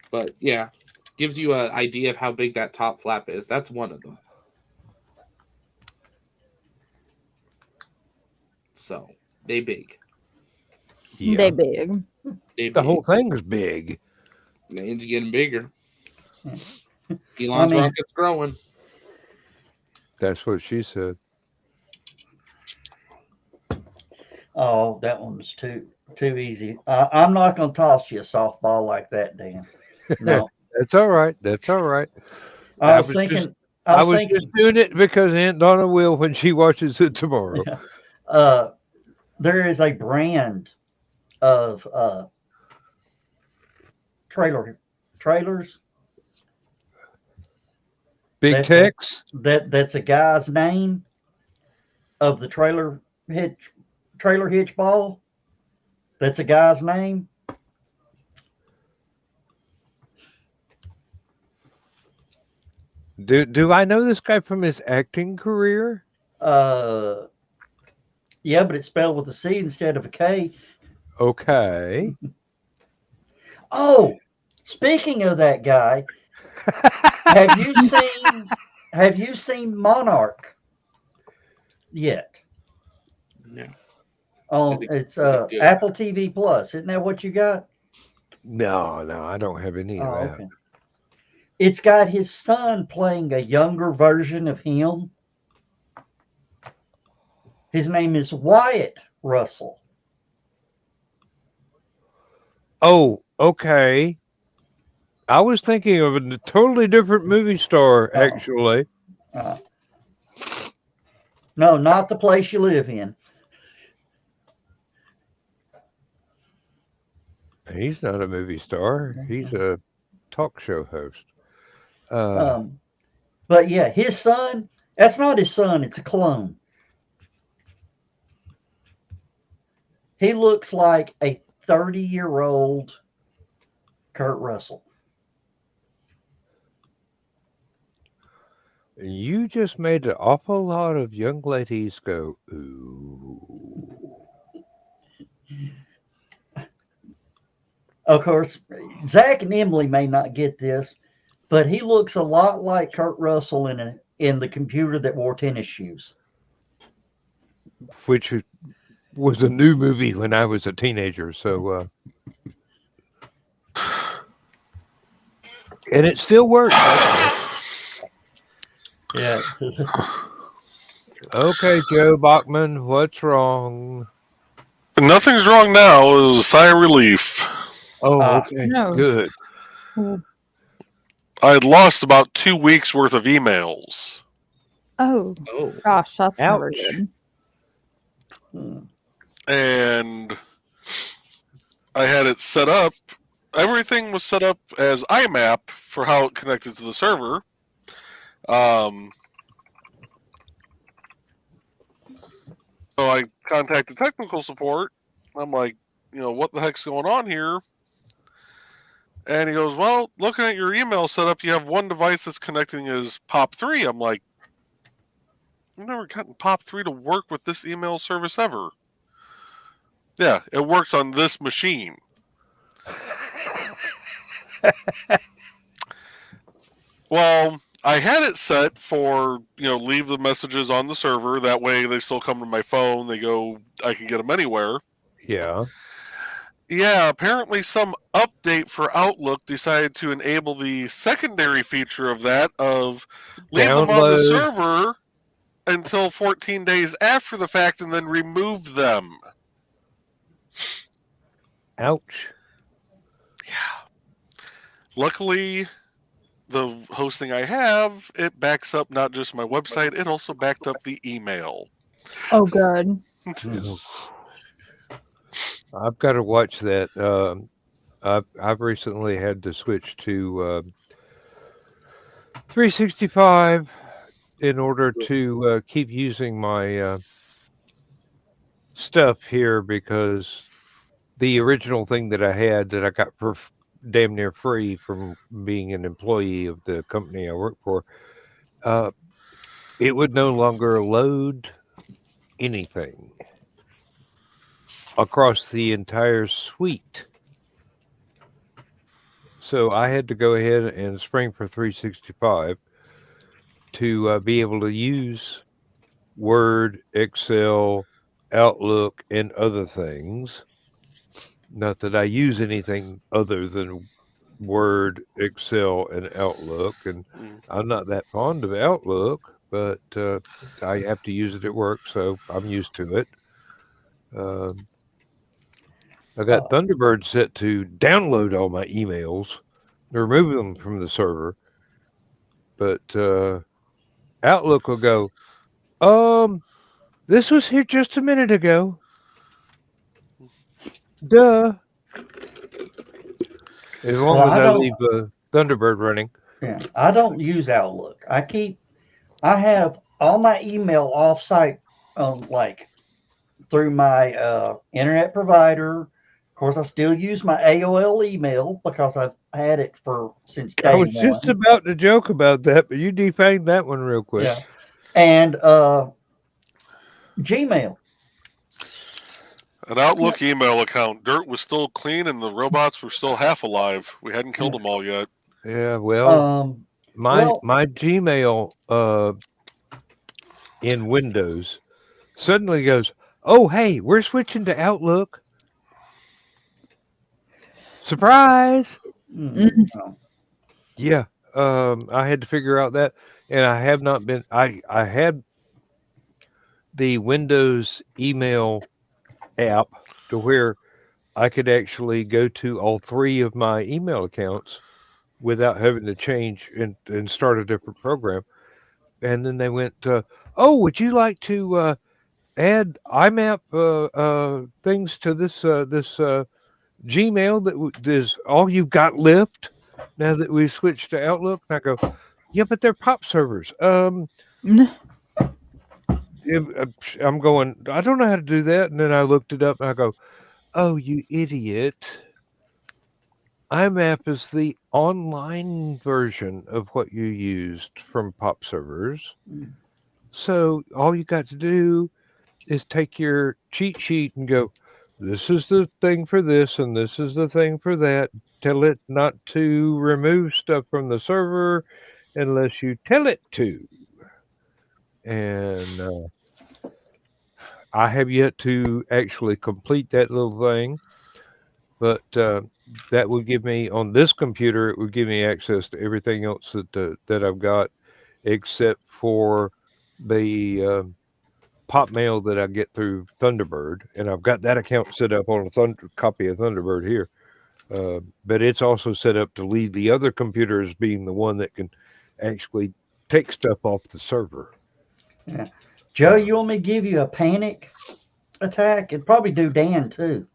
but yeah, gives you an idea of how big that top flap is. That's one of them. So they big.
Yeah.
They big.
They
The
big.
whole thing's big.
It's getting bigger.
I
Elon's
mean-
rocket's growing.
That's what she said.
Oh, that one was too easy. I'm not going to toss you a softball like that, Dan. No,
That's all right. That's all right.
I was thinking.
I was just doing it because Aunt Donna will when she watches it tomorrow.
There is a brand of trailers.
Big
That's
Tex.
That's a guy's name of the trailer hitch ball. That's a guy's name.
Do I know this guy from his acting career?
Yeah, but it's spelled with a C instead of a K.
Okay.
Oh, speaking of that guy, have you seen Monarch yet?
No.
Oh,
Is it
it's
good?
Apple TV Plus. Isn't that what you got?
No, I don't have any of that.
Okay. It's got his son playing a younger version of him. His name is Wyatt Russell.
Oh, okay. I was thinking of a totally different movie star,
Oh.
actually.
No, not the place you live in.
He's not a movie star. He's a talk show host.
But yeah, his son, that's not his son, it's a clone. He looks like a 30-year-old Kurt Russell.
You just made an awful lot of young ladies go, ooh.
Of course, Zach and Emily may not get this, but he looks a lot like Kurt Russell in the computer that wore tennis shoes.
Which was a new movie when I was a teenager. So, and it still works.
Yeah.
Okay, Joe Bachman, what's wrong?
Nothing's wrong now. It was a sigh of relief.
Oh, okay,
No.
good.
I had lost about 2 weeks worth of emails.
Oh
Oh.
gosh, that's never
Ouch.
good.
And I had it set up. Everything was set up as IMAP for how it connected to the server. So I contacted technical support. I'm like, what the heck's going on here? And he goes, well, looking at your email setup, you have one device that's connecting as POP3. I'm like, I've never gotten POP3 to work with this email service ever. Yeah, it works on this machine. Well, I had it set for, leave the messages on the server. That way they still come to my phone. I can get them anywhere.
Yeah.
Yeah, apparently some update for Outlook decided to enable the secondary feature of that of leave them on the
Download.
server until 14 days after the fact and then remove them.
Ouch.
Luckily, the hosting I have, it backs up not just my website, it also backed up the email.
Oh, good.
I've got to watch that. I've recently had to switch to 365 in order to keep using my stuff here because the original thing that I had that I got for damn near free from being an employee of the company I work for, uh, it would no longer load anything across the entire suite. So I had to go ahead and spring for 365 to be able to use Word, Excel, Outlook, and other things. Not that I use anything other than Word, Excel, and Outlook, and
Mm.
I'm not that fond of Outlook, but I have to use it at work, so I'm used to it. Um, I got
Uh,
Thunderbird set to download all my emails, remove them from the server, but Outlook will go, this was here just a minute ago. Duh. As
well,
long as
I
I
don't.
leave Thunderbird running.
Yeah, I don't use Outlook. I have all my email offsite, like through my internet provider. Of course, I still use my AOL email because I've had it since
I
day
was just
one.
about to joke about that, but you defanged that one real quick.
Yeah, and Gmail.
An Outlook email account. Dirt was still clean and the robots were still half alive. We hadn't killed them all yet.
Yeah, well,
Um,
my
well,
my Gmail in Windows suddenly goes, "Oh, hey, we're switching to Outlook. Surprise!"
no.
Yeah, I had to figure out that, and I have not been. I had the Windows email app to where I could actually go to all three of my email accounts without having to change and start a different program. And then they went, "Oh, would you like to add IMAP things to this Gmail is all you've got left now that we switched to Outlook?" And I go, "Yeah, but they're pop servers." I'm going, I don't know how to do that. And then I looked it up and I go, "Oh, you idiot. IMAP is the online version of what you used from pop servers. So all you got to do is take your cheat sheet and go, this is the thing for this and this is the thing for that. Tell it not to remove stuff from the server unless you tell it to." And I have yet to actually complete that little thing, but that would give me on this computer. It would give me access to everything else that I've got, except for the pop mail that I get through Thunderbird, and I've got that account set up on a copy of Thunderbird here. But it's also set up to leave the other computer as being the one that can actually take stuff off the server.
Yeah. Joe, you want me to give you a panic attack? It'd probably do Dan too.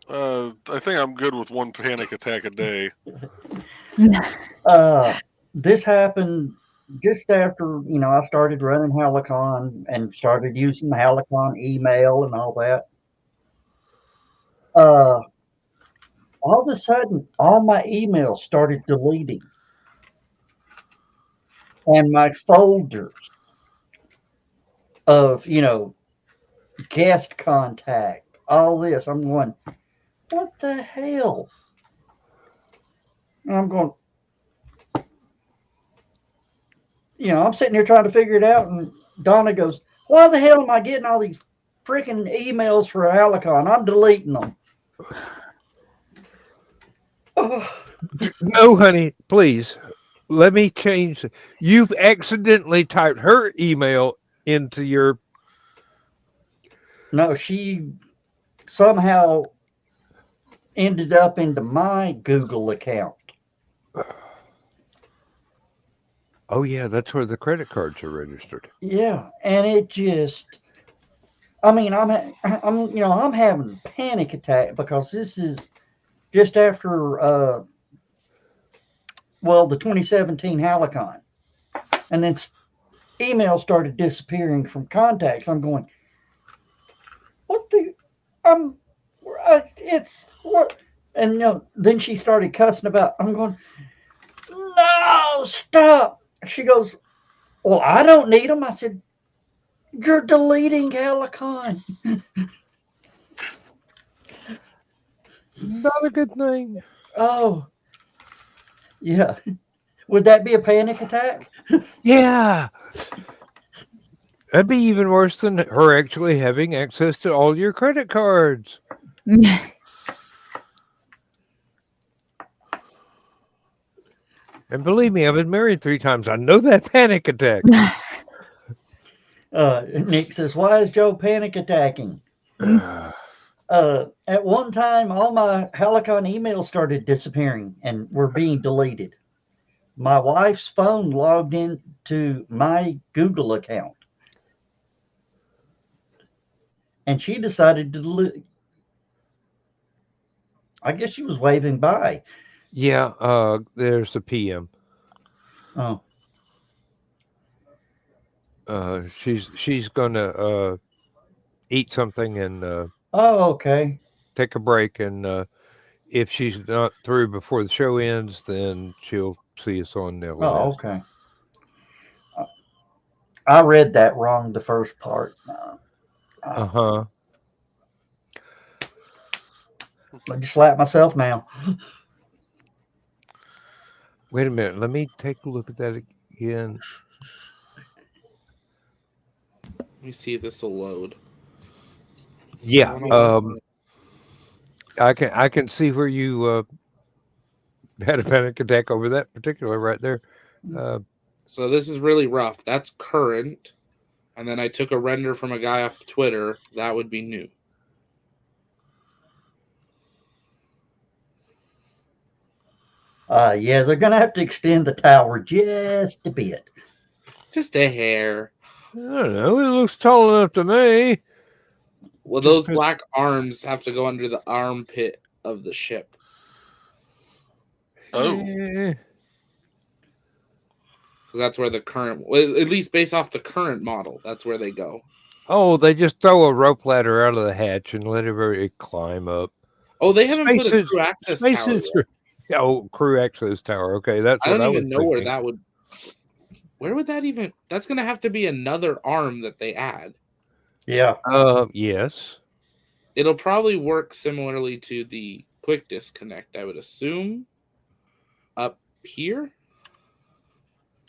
I think I'm good with one panic attack a day.
This happened just after, I started running HallowCon and started using the HallowCon email and all that. All of a sudden, all my emails started deleting. And my folders of, guest contact, all this, I'm going, what the hell? And I'm going, I'm sitting here trying to figure it out. And Donna goes, why the hell am I getting all these freaking emails for HallowCon? I'm deleting them.
No, honey, please. Let me change. You've accidentally typed her email into your.
No, she somehow ended up into my Google account.
Oh yeah, that's where the credit cards are registered.
Yeah, and it just, I mean, I'm having a panic attack because this is just after, the 2017 HallowCon, and then emails started disappearing from contacts. I'm going, what the, it's what, and then she started cussing about. I'm going, no, stop. She goes, well, I don't need them. I said, you're deleting HallowCon.
Not a good thing.
Oh, yeah. Would that be a panic attack?
Yeah. That'd be even worse than her actually having access to all your credit cards. And believe me, I've been married 3 times. I know that panic attack.
Nick says, why is Joe panic attacking? At one time, all my HallowCon emails started disappearing and were being deleted. My wife's phone logged into my Google account, and she decided to delete. I guess she was waving by.
Yeah, there's the PM.
Oh,
She's gonna eat something and
oh, okay.
take a break, and if she's not through before the show ends, then she'll see us on the
Oh,
list.
okay. I read that wrong, the first part.
Uh-huh.
I just slap myself now.
Wait a minute. Let me take a look at that again.
Let me see if this will load.
Yeah. I can see where you had a panic attack over that particular right there.
So this is really rough. That's current. And then I took a render from a guy off Twitter. That would be new.
Yeah, they're gonna have to extend the tower just a bit.
Just a hair.
I don't know. It looks tall enough to me.
Well, those black arms have to go under the armpit of the ship.
Oh.
Eh.
That's where the current, well, at least based off the current model, that's where they go.
Oh, they just throw a rope ladder out of the hatch and let everybody climb up.
Oh, they haven't put a
Spaces-
crew access tower yet.
Oh, crew access tower. Okay, that's
I
what
don't
I was
even know where
thinking.
that would. Where would that even? That's going to have to be another arm that they add.
Yeah.
Yes.
It'll probably work similarly to the quick disconnect, I would assume. Up here?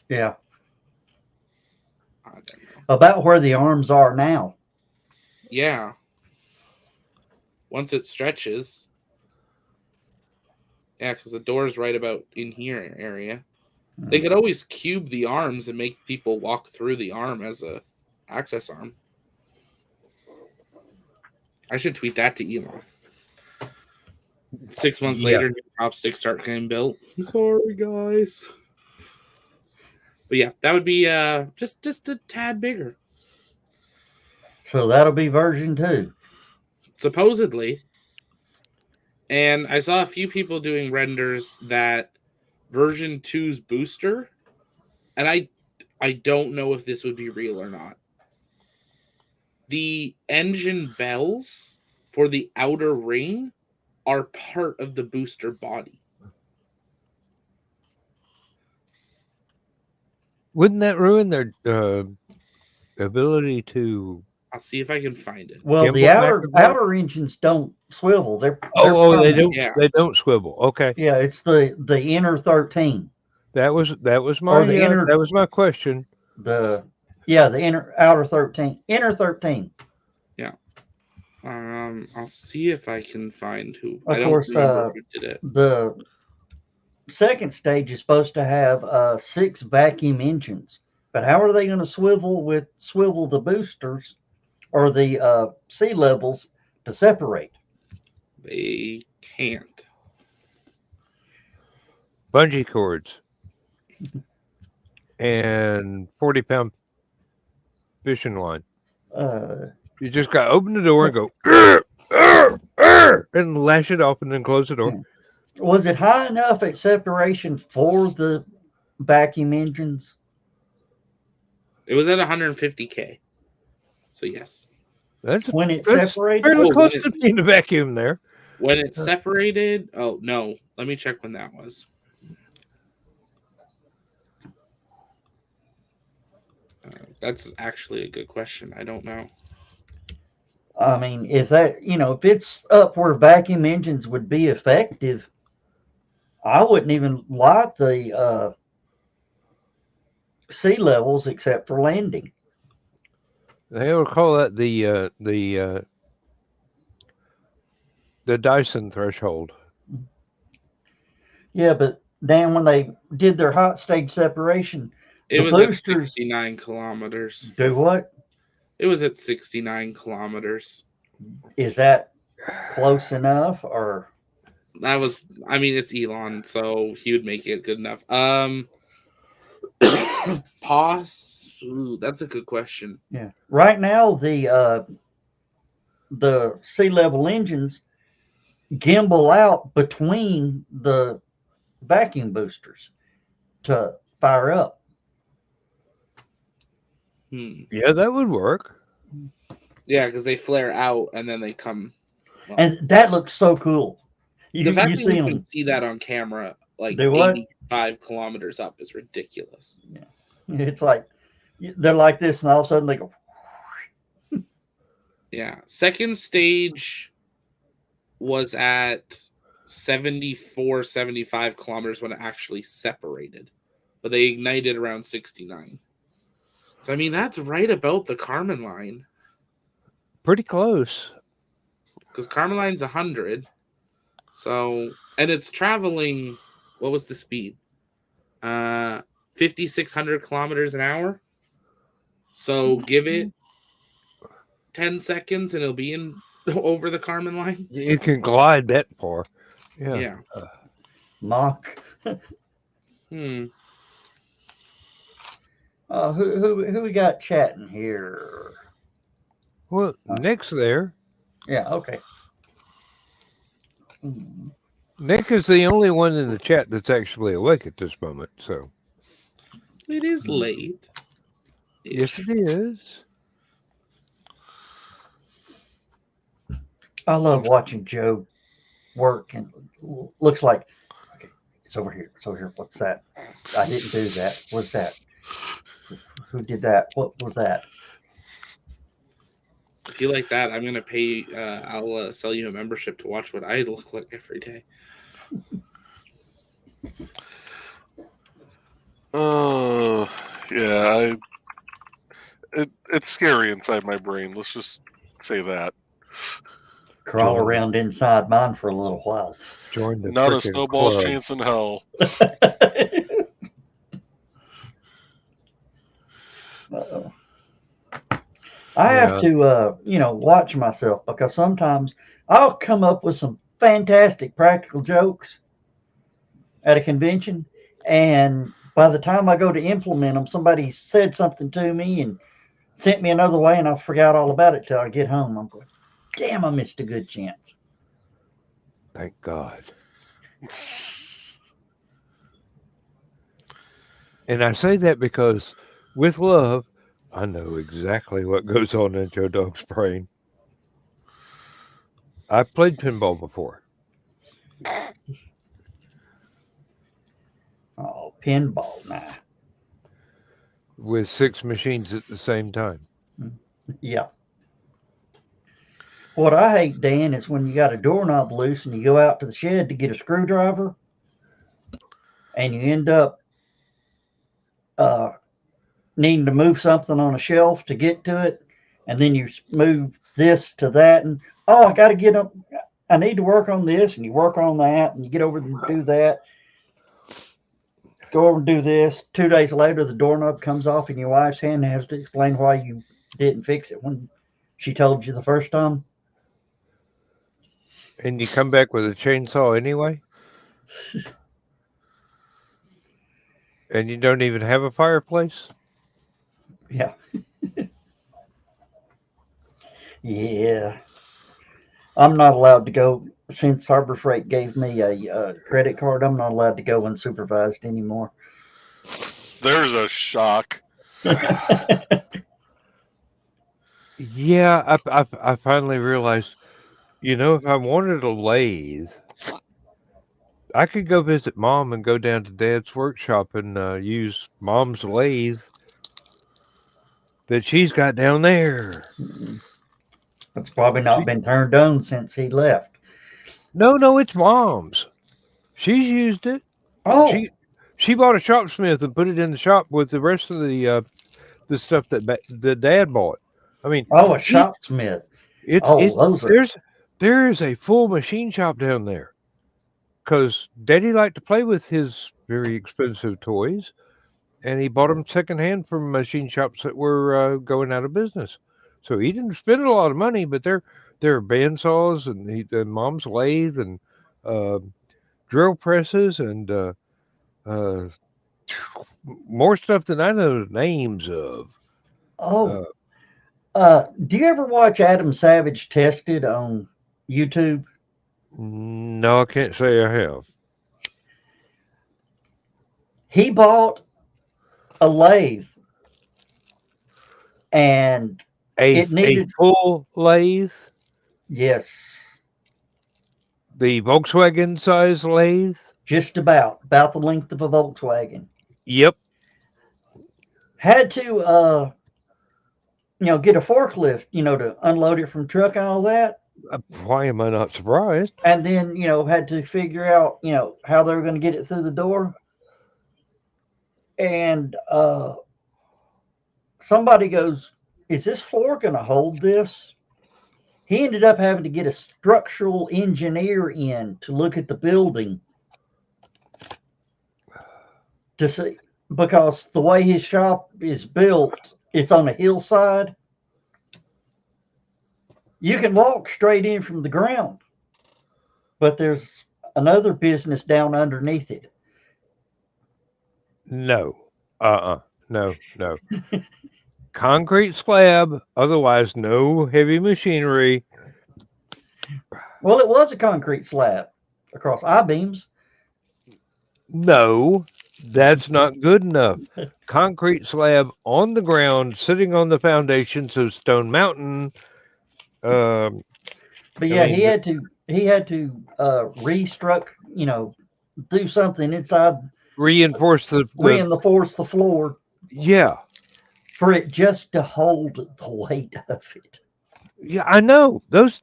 Yeah.
I don't know.
About where the arms are now.
Yeah. Once it stretches. Yeah, because the door's right about in here area. They could always cube the arms and make people walk through the arm as a access arm. I should tweet that to Elon. 6 months later, new chopsticks start getting built. Sorry, guys. But yeah, that would be just a tad bigger.
So that'll be version 2.
Supposedly. And I saw a few people doing renders that version 2's booster, and I don't know if this would be real or not. The engine bells for the outer ring are part of the booster body.
Wouldn't that ruin their ability to?
I'll see if I can find it.
Well, the
Gimbal
outer engines don't swivel. They're
they
permanent.
don't.
Yeah.
They don't swivel. Okay,
Yeah, it's the inner 13.
that was my
Or the inner-
that was my question.
The outer 13. Inner 13.
I'll see if I can find who.
Of
I don't
course,
remember who did it.
The second stage is supposed to have 6 vacuum engines. But how are they going to swivel the boosters or the sea levels to separate?
They can't.
Bungee cords and 40-pound fishing line. You just got to open the door and go and lash it off and then close the door.
Was it high enough at separation for the vacuum engines?
It was at 150K. So yes.
That's
when it's
that's
separated.
fairly
Oh, when
close to
it's-
being a vacuum there.
When it's separated, oh no, let me check when that was. That's actually a good question. I don't know.
I mean, if that, if it's up where vacuum engines would be effective, I wouldn't even light the sea levels except for landing.
They will call that the Dyson threshold.
Yeah, but Dan, when they did their hot stage separation,
It
the
was at
boosters
69 kilometers.
do what?
It was at 69 kilometers.
Is that close enough, or
That was, I mean, it's Elon, so he would make it good enough. Pause. Ooh, that's a good question.
yeah? Right now, the sea level engines gimbal out between the vacuum boosters to fire up.
Yeah, that would work.
Yeah, because they flare out and then they come. Well,
And that looks so cool.
the fact
You
that
see
you
them.
can see that on camera, like
Do what?
85 kilometers up, is ridiculous.
It's like they're like this, and all of a sudden they go.
Yeah. Second stage was at 74, 75 kilometers when it actually separated, but they ignited around 69. So, I mean, that's right about the Kármán line,
Pretty close.
because Kármán line's 100. So, and it's traveling, what was the speed? 5,600 kilometers an hour. So give it 10 seconds and it'll be in over the Kármán line.
It can glide that far. Yeah.
Yeah.
Mach.
Hmm.
Who we got chatting here?
Well, Nick's there.
Yeah. Okay. Hmm.
Nick is the only one in the chat that's actually awake at this moment. So
It is late.
yes, it is.
I love watching Joe work, and looks like okay. It's over here. It's over here. What's that? I didn't do that. What's that? Who did that? What was that?
If you like that, I'm gonna pay. I'll sell you a membership to watch what I look like every day.
Oh, yeah. It's scary inside my brain. Let's just say that.
Crawl
Join.
around inside mine for a little while.
Join the
Not a
frickin'
snowball's
club.
chance in hell.
Uh-oh. I have to, watch myself, because sometimes I'll come up with some fantastic practical jokes at a convention, and by the time I go to implement them, somebody said something to me and sent me another way, and I forgot all about it till I get home. I'm going, damn, I missed a good chance.
Thank God. And I say that because, with love, I know exactly what goes on in Joe Dog's brain. I've played pinball before.
Oh, pinball now.
With 6 machines at the same time.
Yeah. What I hate, Dan, is when you got a doorknob loose and you go out to the shed to get a screwdriver, and you end up needing to move something on a shelf to get to it, and then you move this to that, and I got to get up. I need to work on this, and you work on that, and you get over and do that. Go over and do this. 2 days later, the doorknob comes off in your wife's hand and has to explain why you didn't fix it when she told you the first time.
And you come back with a chainsaw anyway? And you don't even have a fireplace?
Yeah. Yeah. I'm not allowed to go, since Harbor Freight gave me a credit card, I'm not allowed to go unsupervised anymore.
There's a shock.
Yeah, I finally realized, if I wanted a lathe, I could go visit mom and go down to dad's workshop and use mom's lathe that she's got down there.
It's probably not
She,
been turned on since he left.
no, it's mom's. She's used it.
Oh,
She she bought a shopsmith and put it in the shop with the rest of the stuff that dad bought. I mean,
oh, a
it
shopsmith.
it's
Oh, those are.
there's a full machine shop down there because Daddy liked to play with his very expensive toys, and he bought them secondhand from machine shops that were going out of business. So he didn't spend a lot of money, but there are bandsaws and mom's lathe and uh, drill presses and uh, more stuff than I know the names of.
Oh,
Uh,
do you ever watch Adam Savage Tested on YouTube?
no, I can't say I have.
He bought a lathe and
A
it
a
needed,
full lathe,
yes,
the Volkswagen size lathe.
just about the length of a Volkswagen.
Yep.
Had to, get a forklift, to unload it from truck and all that.
Why am I not surprised?
And then, had to figure out, how they were going to get it through the door. And somebody goes, "Is this floor going to hold this?" He ended up having to get a structural engineer in to look at the building to see, because the way his shop is built, it's on a hillside. You can walk straight in from the ground, but there's another business down underneath it.
No. No. Concrete slab, otherwise no heavy machinery.
Well, it was a concrete slab across I-beams.
No, that's not good enough. Concrete slab on the ground, sitting on the foundations of Stone Mountain. Um,
But
I
yeah, he
mean,
had to restruct, do something inside,
reinforce the
reinforce the floor
yeah,
for it just to hold the weight of it.
yeah. I know those.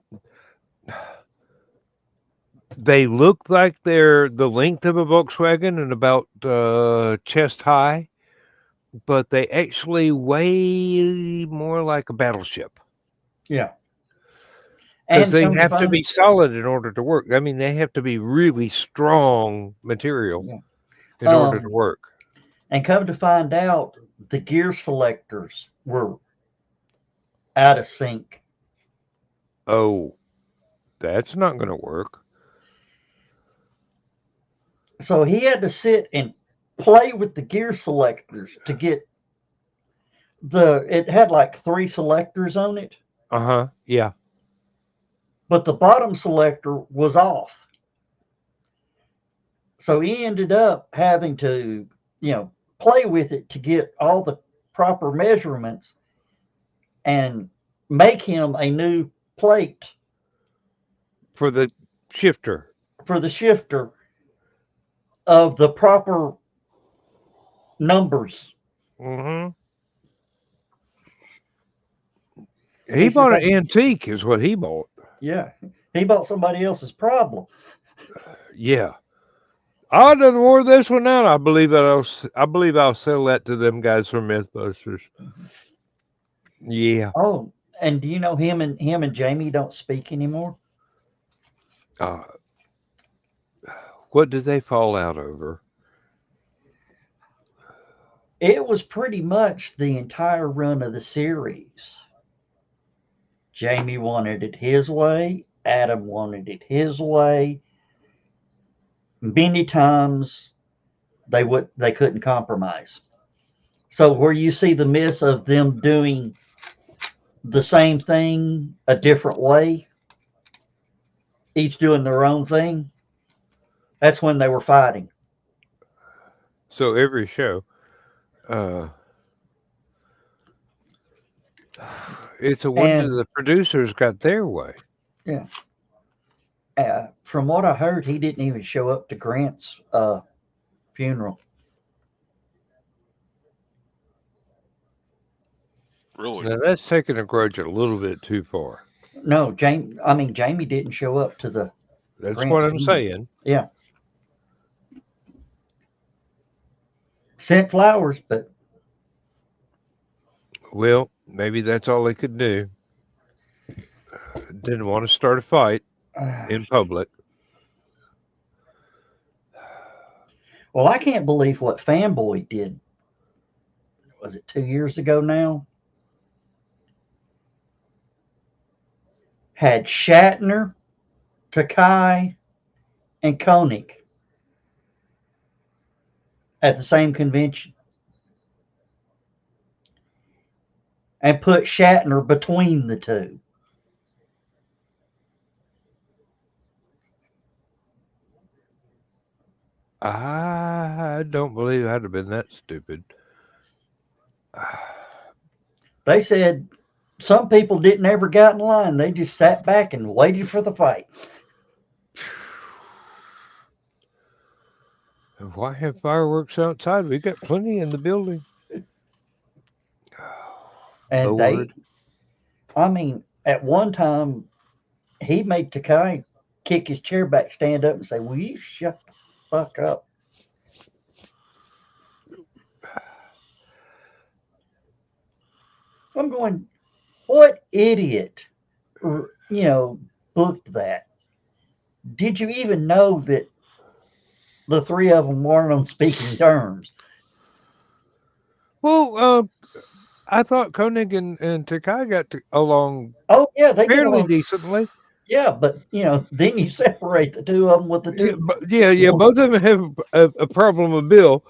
They look like they're the length of a Volkswagen and about chest high, but they actually weigh more like a battleship
Yeah.
because
And
they
come to
have to
find,
be solid in order to work. I mean, they have to be really strong material
yeah.
in order to work.
And come to find out, the gear selectors were out of sync.
Oh, that's not going to work.
So he had to sit and play with the gear selectors to get it had like three selectors on it,
Uh huh. Yeah.
but the bottom selector was off. So he ended up having to, play with it to get all the proper measurements and make him a new plate
For the shifter.
for the shifter of the proper numbers.
Mm-hmm. He
He says,
bought an antique, is what he bought.
yeah, he bought somebody else's problem.
Yeah. I done wore this one out. I believe I'll sell that to them guys from MythBusters. Yeah.
Oh, and do you know him and Jamie don't speak anymore?
Uh, what did they fall out over?
It was pretty much the entire run of the series. Jamie wanted it his way. Adam wanted it his way. Many times they couldn't compromise. So where you see the miss of them doing the same thing a different way, each doing their own thing, that's when they were fighting.
So every show. Uh, It's a wonder
And
the producers got their way.
from what I heard, he didn't even show up to Grant's funeral.
Really?
Now that's taking a grudge a little bit too far.
No, Jamie didn't show up to the
That's
Grant's
what I'm
funeral.
saying.
Yeah. Sent flowers, but
Well, maybe that's all they could do. Didn't want to start a fight in public.
well, I can't believe what Fanboy did. Was it 2 years ago now? Had Shatner, Takai, and Koenig at the same convention. And put Shatner between the two.
I don't believe I'd have been that stupid.
They said some people didn't ever get in line. They just sat back and waited for the fight.
Why have fireworks outside? We got plenty in the building.
And
Lord.
at one time, he made Takai kick his chair back, stand up, and say, "Will you shut the fuck up?" I'm going, what idiot, booked that? Did you even know that the three of them weren't on speaking terms?
Well, I thought Koenig and Takai got along
Oh yeah, they get
fairly
along.
decently.
Yeah, but then you separate the two of them with the
Yeah,
two.
yeah. Both of them have a problem with Bill.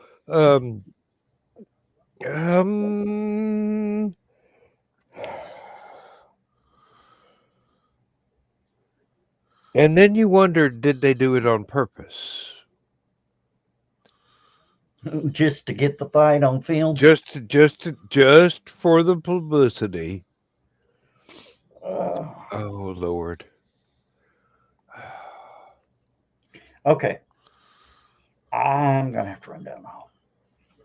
And then you wonder, did they do it on purpose?
Just to get the fight on film.
Just for the publicity. Oh Lord.
Okay. I'm gonna have to run down the hall.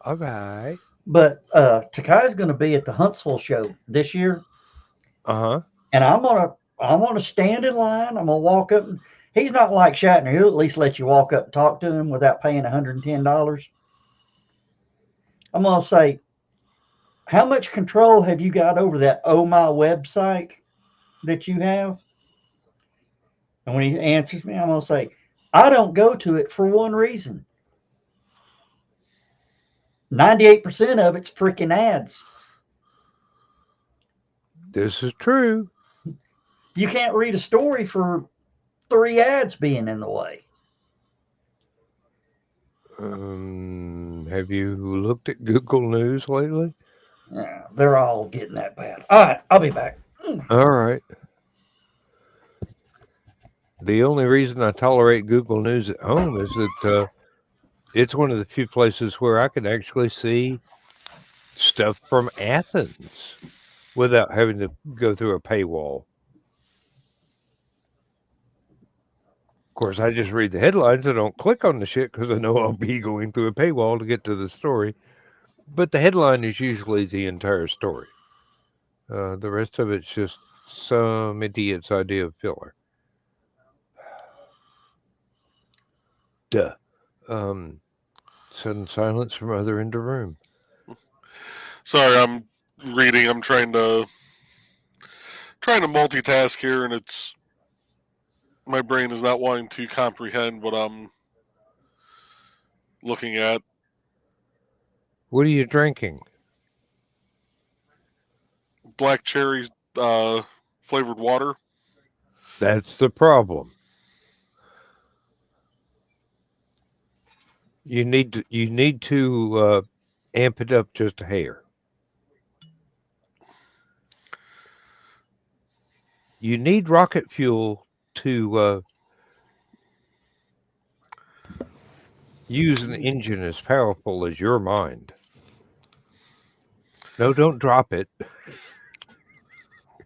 All right.
But Takai's gonna be at the Huntsville show this year.
Uh-huh.
And I'm gonna stand in line. I'm gonna walk up. He's not like Shatner. He'll at least let you walk up and talk to him without paying $110. I'm gonna say, how much control have you got over that My website that you have? And when he answers me, I'm gonna say, I don't go to it for one reason. 98% of it's freaking ads.
This is true.
You can't read a story for 3 ads being in the way.
Have you looked at Google News lately?
Yeah, they're all getting that bad. All right, I'll be back.
All right. The only reason I tolerate Google News at home is that it's one of the few places where I can actually see stuff from Athens without having to go through a paywall. Of course, I just read the headlines. I don't click on the shit because I know I'll be going through a paywall to get to the story. But the headline is usually the entire story. The rest of it's just some idiot's idea of filler. Duh. Sudden silence from other end of room.
Sorry, I'm reading. I'm trying to multitask here, and it's my brain is not wanting to comprehend what I'm looking at.
What are you drinking?
Black cherry flavored water.
That's the problem. You need to amp it up just a hair. You need rocket fuel to use an engine as powerful as your mind. No, don't drop it.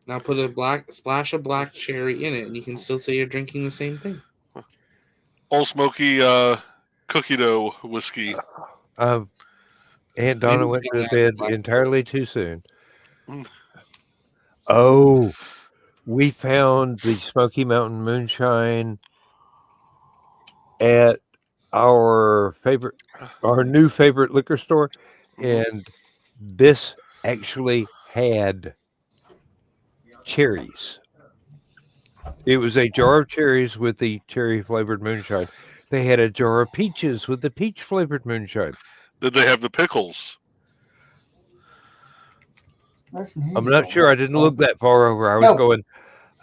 Now put a splash of black cherry in it, and you can still say you're drinking the same thing.
Old Smoky cookie dough whiskey.
Aunt Donna
Maybe
went
don't
to
add
bed
the black
entirely too soon.
Mm.
Oh, we found the Smoky Mountain Moonshine at our new favorite liquor store, and this actually had cherries. It was a jar of cherries with the cherry flavored moonshine. They had a jar of peaches with the peach flavored moonshine.
Did they have the pickles?
I'm not sure. I didn't look that far over. I was
No.
going,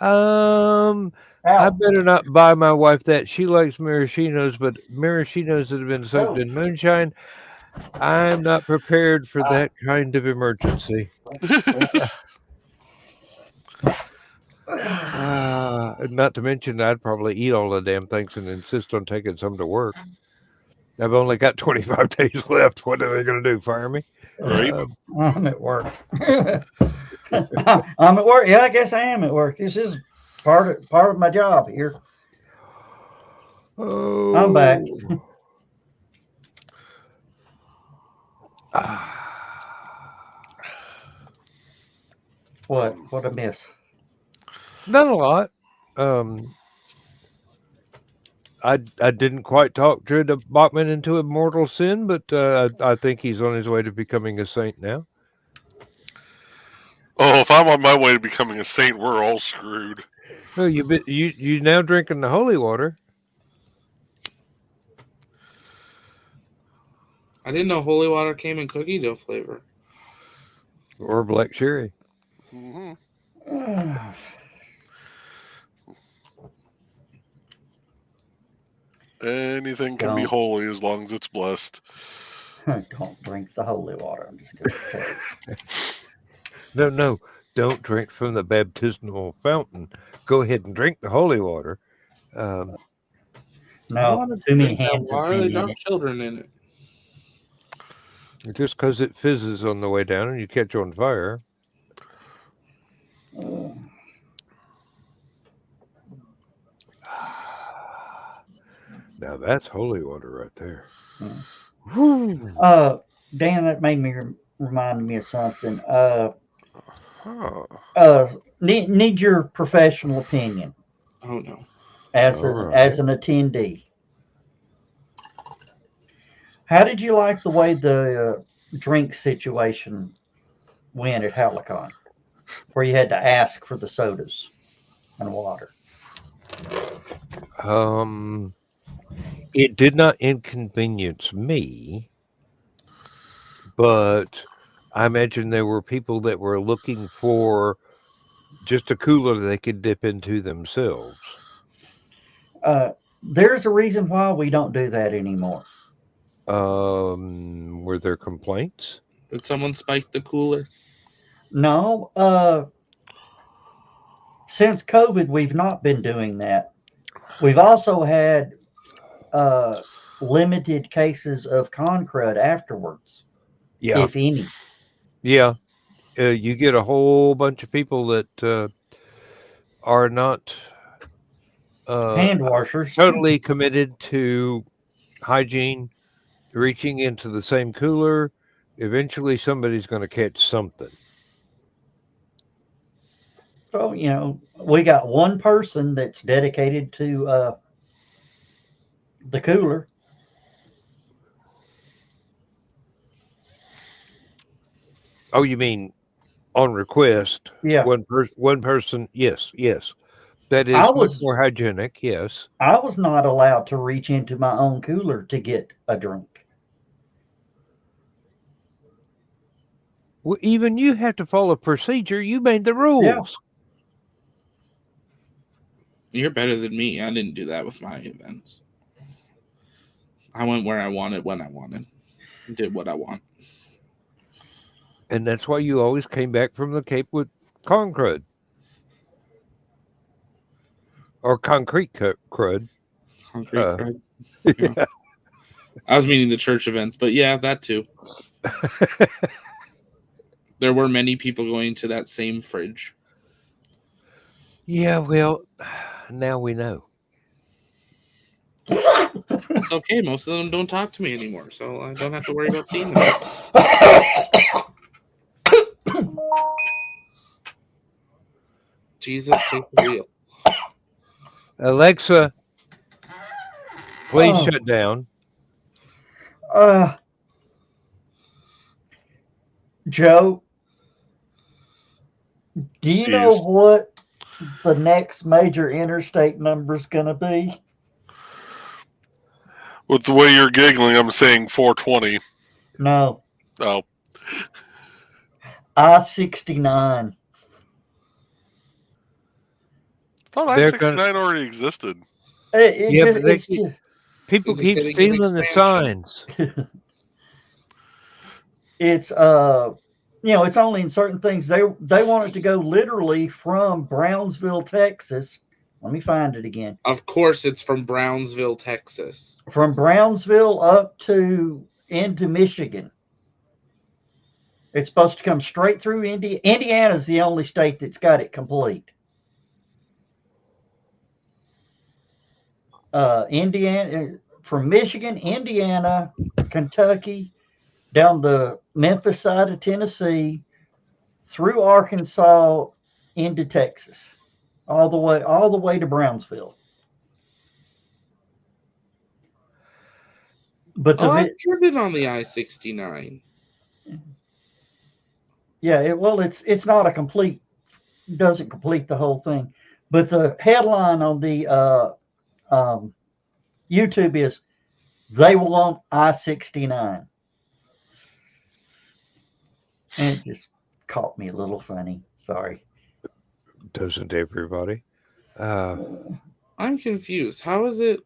I
Out.
better not buy my wife that. She likes maraschinos, but maraschinos that have been soaked in moonshine, I'm not prepared for that kind of emergency. Not to mention, I'd probably eat all the damn things and insist on taking some to work. I've only got 25 days left. What are they going to do? Fire me?
Right.
I'm at work. I'm at work. Yeah, I guess I am at work. This is part of my job here.
Oh,
I'm back. What I miss?
Not a lot. I didn't quite talk Dread Bachman into immortal sin, but I think he's on his way to becoming a saint now.
Oh, if I'm on my way to becoming a saint, we're all screwed.
Well, you now drinking the holy water.
I didn't know holy water came in cookie dough flavor.
Or black cherry.
Mm-hmm. Anything can be holy as long as it's blessed.
Don't drink the holy water. I'm just kidding.
No. Don't drink from the baptismal fountain. Go ahead and drink the holy water.
No, too many hands have
Why
been
they
in
drop
it.
children in it?
Just because it fizzes on the way down and you catch on fire. Now that's holy water right there.
Dan, that made me remind me of something. Need your professional opinion.
Oh no.
As an attendee. How did you like the way the drink situation went at HallowCon, where you had to ask for the sodas and water?
It did not inconvenience me, but I imagine there were people that were looking for just a cooler they could dip into themselves.
There's a reason why we don't do that anymore.
Were there complaints?
Did someone spike the cooler?
No. Since COVID, we've not been doing that. We've also had limited cases of con crud afterwards.
Yeah.
If any.
Yeah. You get a whole bunch of people that are not
hand washers,
totally committed to hygiene, reaching into the same cooler. Eventually somebody's going to catch something.
So, we got one person that's dedicated to the cooler.
Oh, you mean on request?
Yeah.
One person. Yes. That is much more hygienic. Yes.
I was not allowed to reach into my own cooler to get a drink.
Well, even you have to follow procedure. You made the rules.
Yeah.
You're better than me. I didn't do that with my events. I went where I wanted, when I wanted. Did what I want.
And that's why you always came back from the Cape with con crud. Or concrete crud.
Concrete crud. Yeah. I was meaning the church events, but yeah, that too. There were many people going to that same fridge.
Yeah, well, now we know.
It's okay. Most of them don't talk to me anymore, so I don't have to worry about seeing them. Jesus, take the wheel.
Alexa, please
Oh.
shut down.
Joe, do you know
Yes.
what the next major interstate number is going to be?
With the way you're giggling, I'm saying 420.
No,
Oh,
I-69.
I thought
They're gonna.
I-69 already existed.
Yeah, but
It's just
people
Is it
keep
getting an
stealing the
expansion?
signs.
it's it's only in certain things. They want it to go literally from Brownsville, Texas. Let me find it again.
Of course, it's from Brownsville, Texas.
From Brownsville up to into Michigan. It's supposed to come straight through India. Indiana's the only state that's got it complete. Indiana, from Michigan, Indiana, Kentucky, down the Memphis side of Tennessee, through Arkansas, into Texas, all the way to Brownsville. But
I've driven on the I-69.
yeah, it's not a complete, doesn't complete the whole thing. But the headline on the YouTube is, "They want I-69," and it just caught me a little funny. Sorry.
Doesn't everybody?
I'm confused. How is it?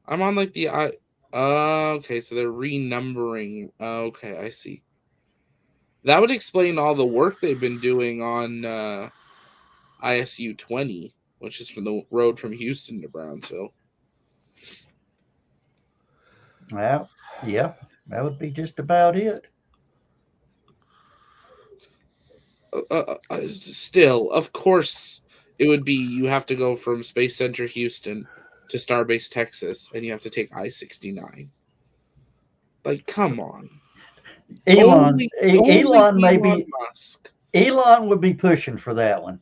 I'm on like the I. Okay, so they're renumbering. Okay, I see. That would explain all the work they've been doing on ISU 20, which is from the road from Houston to Brownsville.
Well, yeah, that would be just about it.
Still, of course, it would be you have to go from Space Center Houston to Starbase Texas, and you have to take I-69. Like, come on.
Elon
Musk.
Elon would be pushing for that one.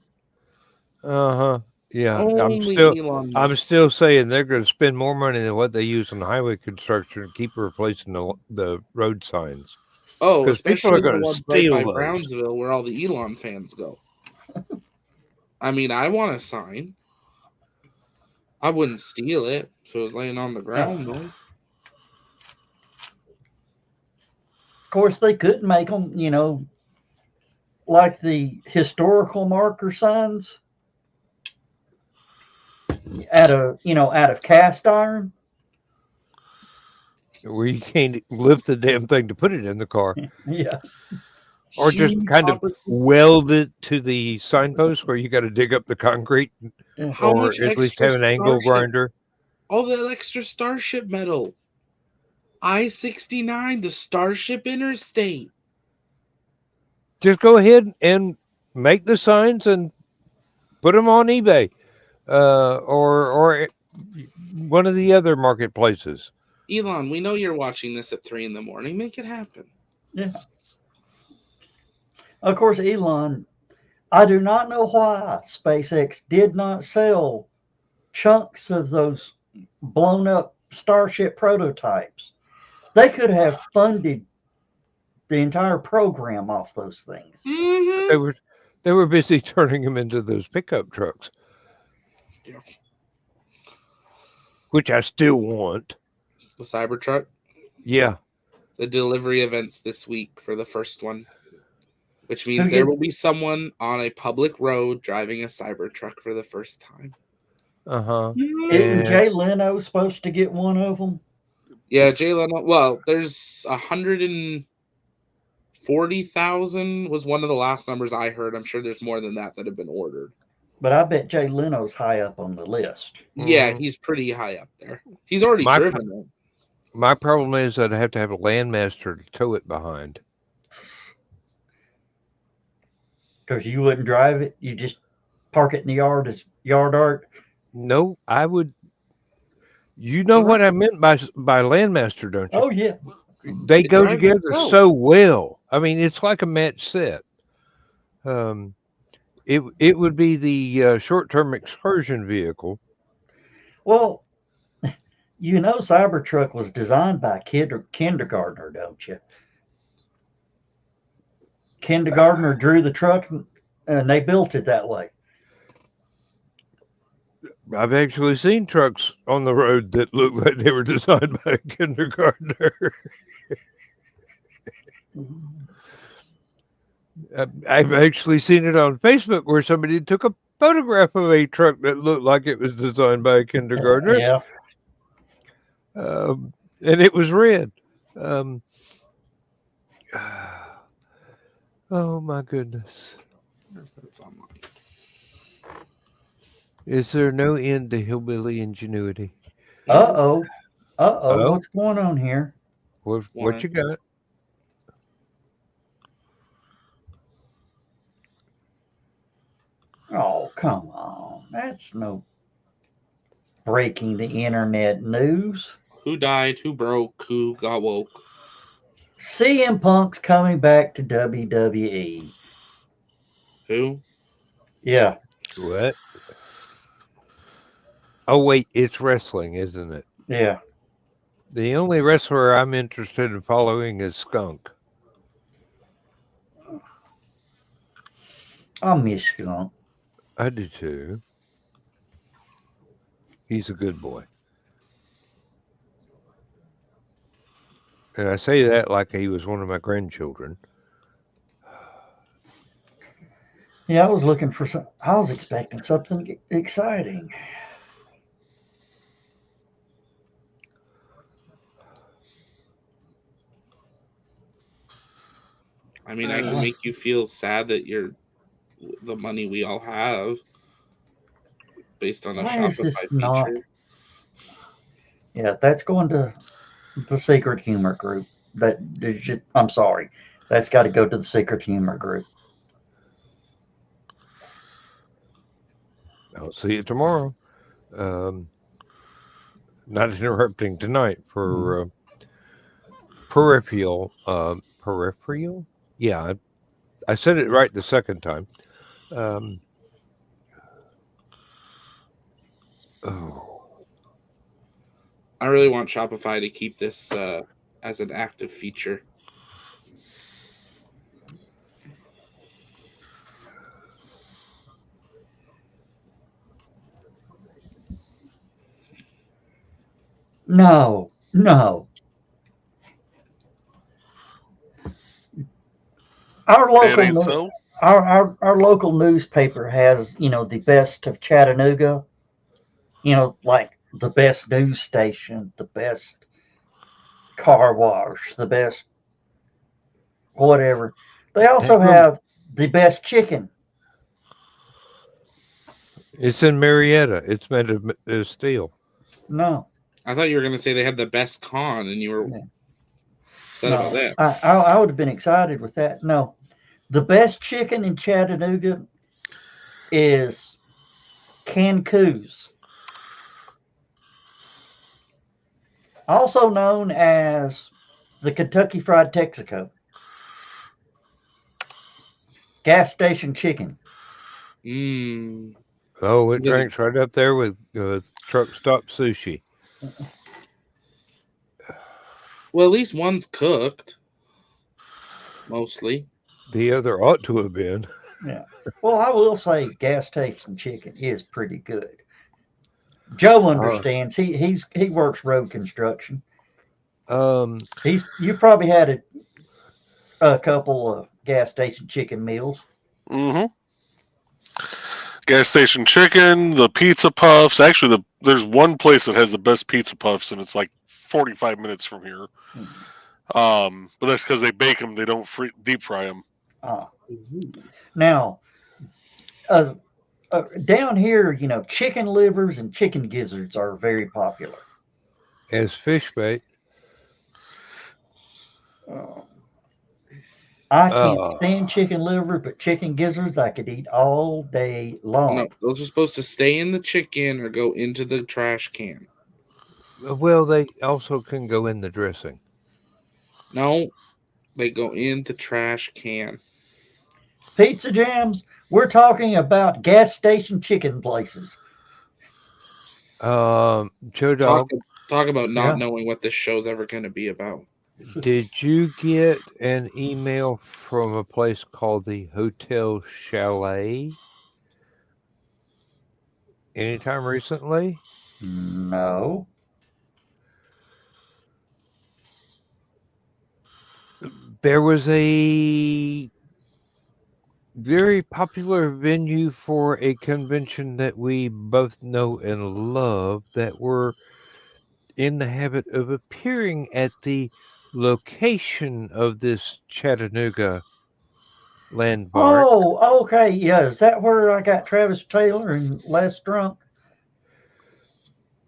Yeah,
Elon
I'm
Musk.
still saying they're going to spend more money than what they use on highway construction and keep replacing the road signs.
Oh,
'Cause people
especially
are gonna
the ones right
steal
by
those.
Brownsville where all the Elon fans go. I mean, I want a sign. I wouldn't steal it if it was laying on the ground, though.
Of course, they could make them, like the historical marker signs out of cast iron.
Where you can't lift the damn thing to put it in the car.
Yeah.
Or just
Huge
kind of
opportunity.
weld it to the signpost where you got to dig up the concrete,
How
or
much
at least
extra
have an angle
Starship-
grinder.
All that extra Starship metal. I-69, the Starship Interstate.
Just go ahead and make the signs and put them on eBay, or one of the other marketplaces.
Elon, we know you're watching this at 3 a.m. Make it happen.
Yeah. Of course, Elon, I do not know why SpaceX did not sell chunks of those blown up Starship prototypes. They could have funded the entire program off those things.
Mm-hmm.
They were busy turning them into those pickup trucks,
Yeah.
which I still want.
The Cybertruck.
Yeah.
The delivery events this week for the first one, which means there will be someone on a public road driving a Cybertruck for the first time.
Isn't Jay Leno supposed to get one of them?
Yeah, Jay Leno. Well, there's 140,000 was one of the last numbers I heard. I'm sure there's more than that have been ordered.
But I bet Jay Leno's high up on the list.
Yeah, he's pretty high up there. He's already driven it.
My problem is that I have to have a Landmaster to tow it behind.
Because you wouldn't drive it, you just park it in the yard as yard art?
No, I would. You know what I meant by Landmaster, don't you?
Oh yeah.
They
It
go
drives
together
itself.
so well. I mean, it's like a match set. Um, it would be the short-term excursion vehicle.
Well, you know, Cybertruck was designed by a kindergartner, don't you? Kindergartner drew the truck, and they built it that way.
I've actually seen trucks on the road that look like they were designed by a kindergartner. I've actually seen it on Facebook where somebody took a photograph of a truck that looked like it was designed by a kindergartner.
Yeah.
And it was red. Oh my goodness.
It's online.
Is there no end to hillbilly ingenuity?
Uh-oh.
Oh.
What's going on here?
What you got?
Oh, come on. That's no breaking the internet news.
Who died? Who broke? Who got woke?
CM Punk's coming back to WWE.
Who?
Yeah.
What? Oh wait, it's wrestling, isn't it?
Yeah.
The only wrestler I'm interested in following is Skunk.
I miss Skunk.
I do too. He's a good boy. And I say that like he was one of my grandchildren.
Yeah, I was looking for some. I was expecting something exciting.
I mean, I can make you feel sad that the money we all have based on a
Why is this
Shopify
not?
feature.
Yeah, that's going to the secret humor group. I'm sorry. That's got to go to the secret humor group.
I'll see you tomorrow. Not interrupting tonight for peripheral. Peripheral? Yeah, I said it right the second time.
I really want Shopify to keep this as an active feature.
No. Our local our local newspaper has, the best of Chattanooga. Like the best news station, the best car wash, the best whatever. They also have the best chicken.
It's in Marietta. It's made of steel.
No.
I thought you were going to say they had the best con, and you were upset about that.
I would have been excited with that. No. The best chicken in Chattanooga is Cancun's, also known as the Kentucky Fried Texaco. Gas station chicken.
Oh, it ranks right up there with truck stop sushi.
Well, at least one's cooked. Mostly.
The other ought to have been.
Yeah. Well, I will say gas station chicken is pretty good. Joe understands. He works road construction. You probably had a couple of gas station chicken meals.
Mm-hmm. Gas station chicken, the pizza puffs. Actually, there's one place that has the best pizza puffs, and it's like 45 minutes from here. But that's because they bake them; they don't deep fry them.
Now, down here, chicken livers and chicken gizzards are very popular
As fish bait.
I can't
Uh,
stand chicken liver, but chicken gizzards I could eat all day long.
No, those are supposed to stay in the chicken or go into the trash can.
well, they also can go in the dressing.
No, they go in the trash can.
Pizza jams, we're talking about gas station chicken places.
Joe
Talk
Dog,
talk about not
Yeah.
knowing what this show's ever going to be about.
did you get an email from a place called the Hotel Chalet anytime recently?
No.
There was a very popular venue for a convention that we both know and love that were in the habit of appearing at the location of this Chattanooga landmark.
Oh, okay. Yeah. Is that where I got Travis Taylor and Les drunk?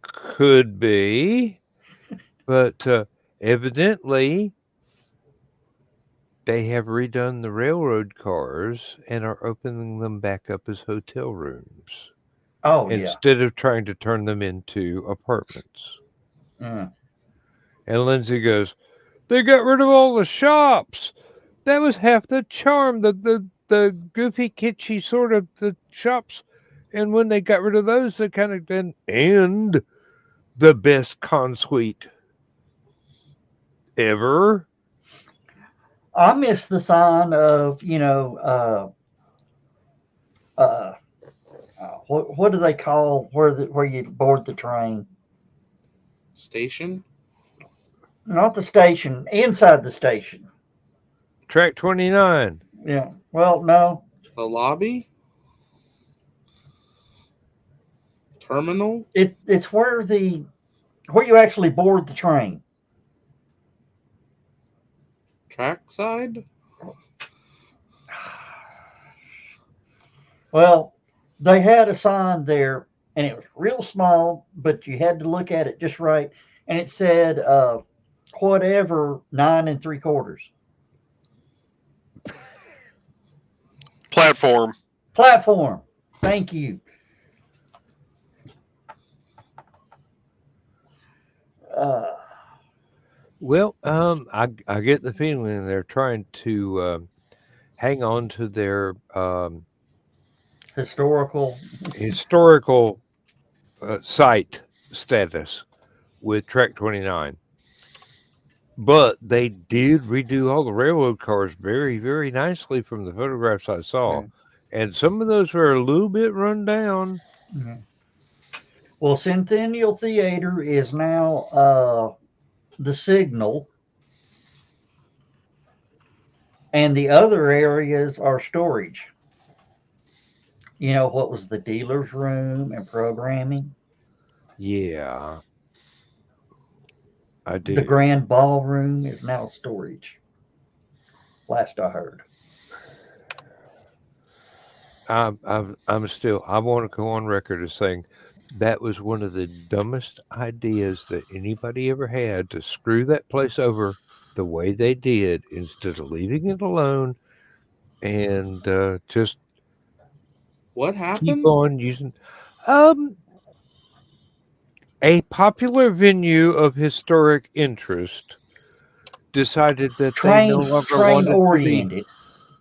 Could be, but evidently they have redone the railroad cars and are opening them back up as hotel rooms
Oh, yeah.
instead of trying to turn them into apartments.
Mm.
And Lindsay goes, "They got rid of all the shops. That was half the charm, the goofy, kitschy sort of the shops. And when they got rid of those, they kind of then and the best consuite ever."
I miss the sign of, uh, what do they call where you board the train?
Station?
Not the station, inside the station.
Track 29.
Yeah. Well, no.
The lobby? Terminal?
It's where you actually board the train.
Trackside?
Well, they had a sign there, and it was real small, but you had to look at it just right, and it said whatever 9 3/4.
Platform.
Platform. Thank you. Uh,
Well, I get the feeling they're trying to hang on to their
Historical.
historical site status with Track 29. But they did redo all the railroad cars very, very nicely from the photographs I saw. And some of those are a little bit run down.
Mhm. Well, Centennial Theater is now the Signal, and the other areas are storage. You know what was the dealer's room and programming?
Yeah, I
The
do.
grand ballroom is now storage. Last I heard.
I want to go on record as saying that was one of the dumbest ideas that anybody ever had to screw that place over the way they did instead of leaving it alone and just
What
keep
happened?
on using. Um, a popular venue of historic interest decided that
Train oriented.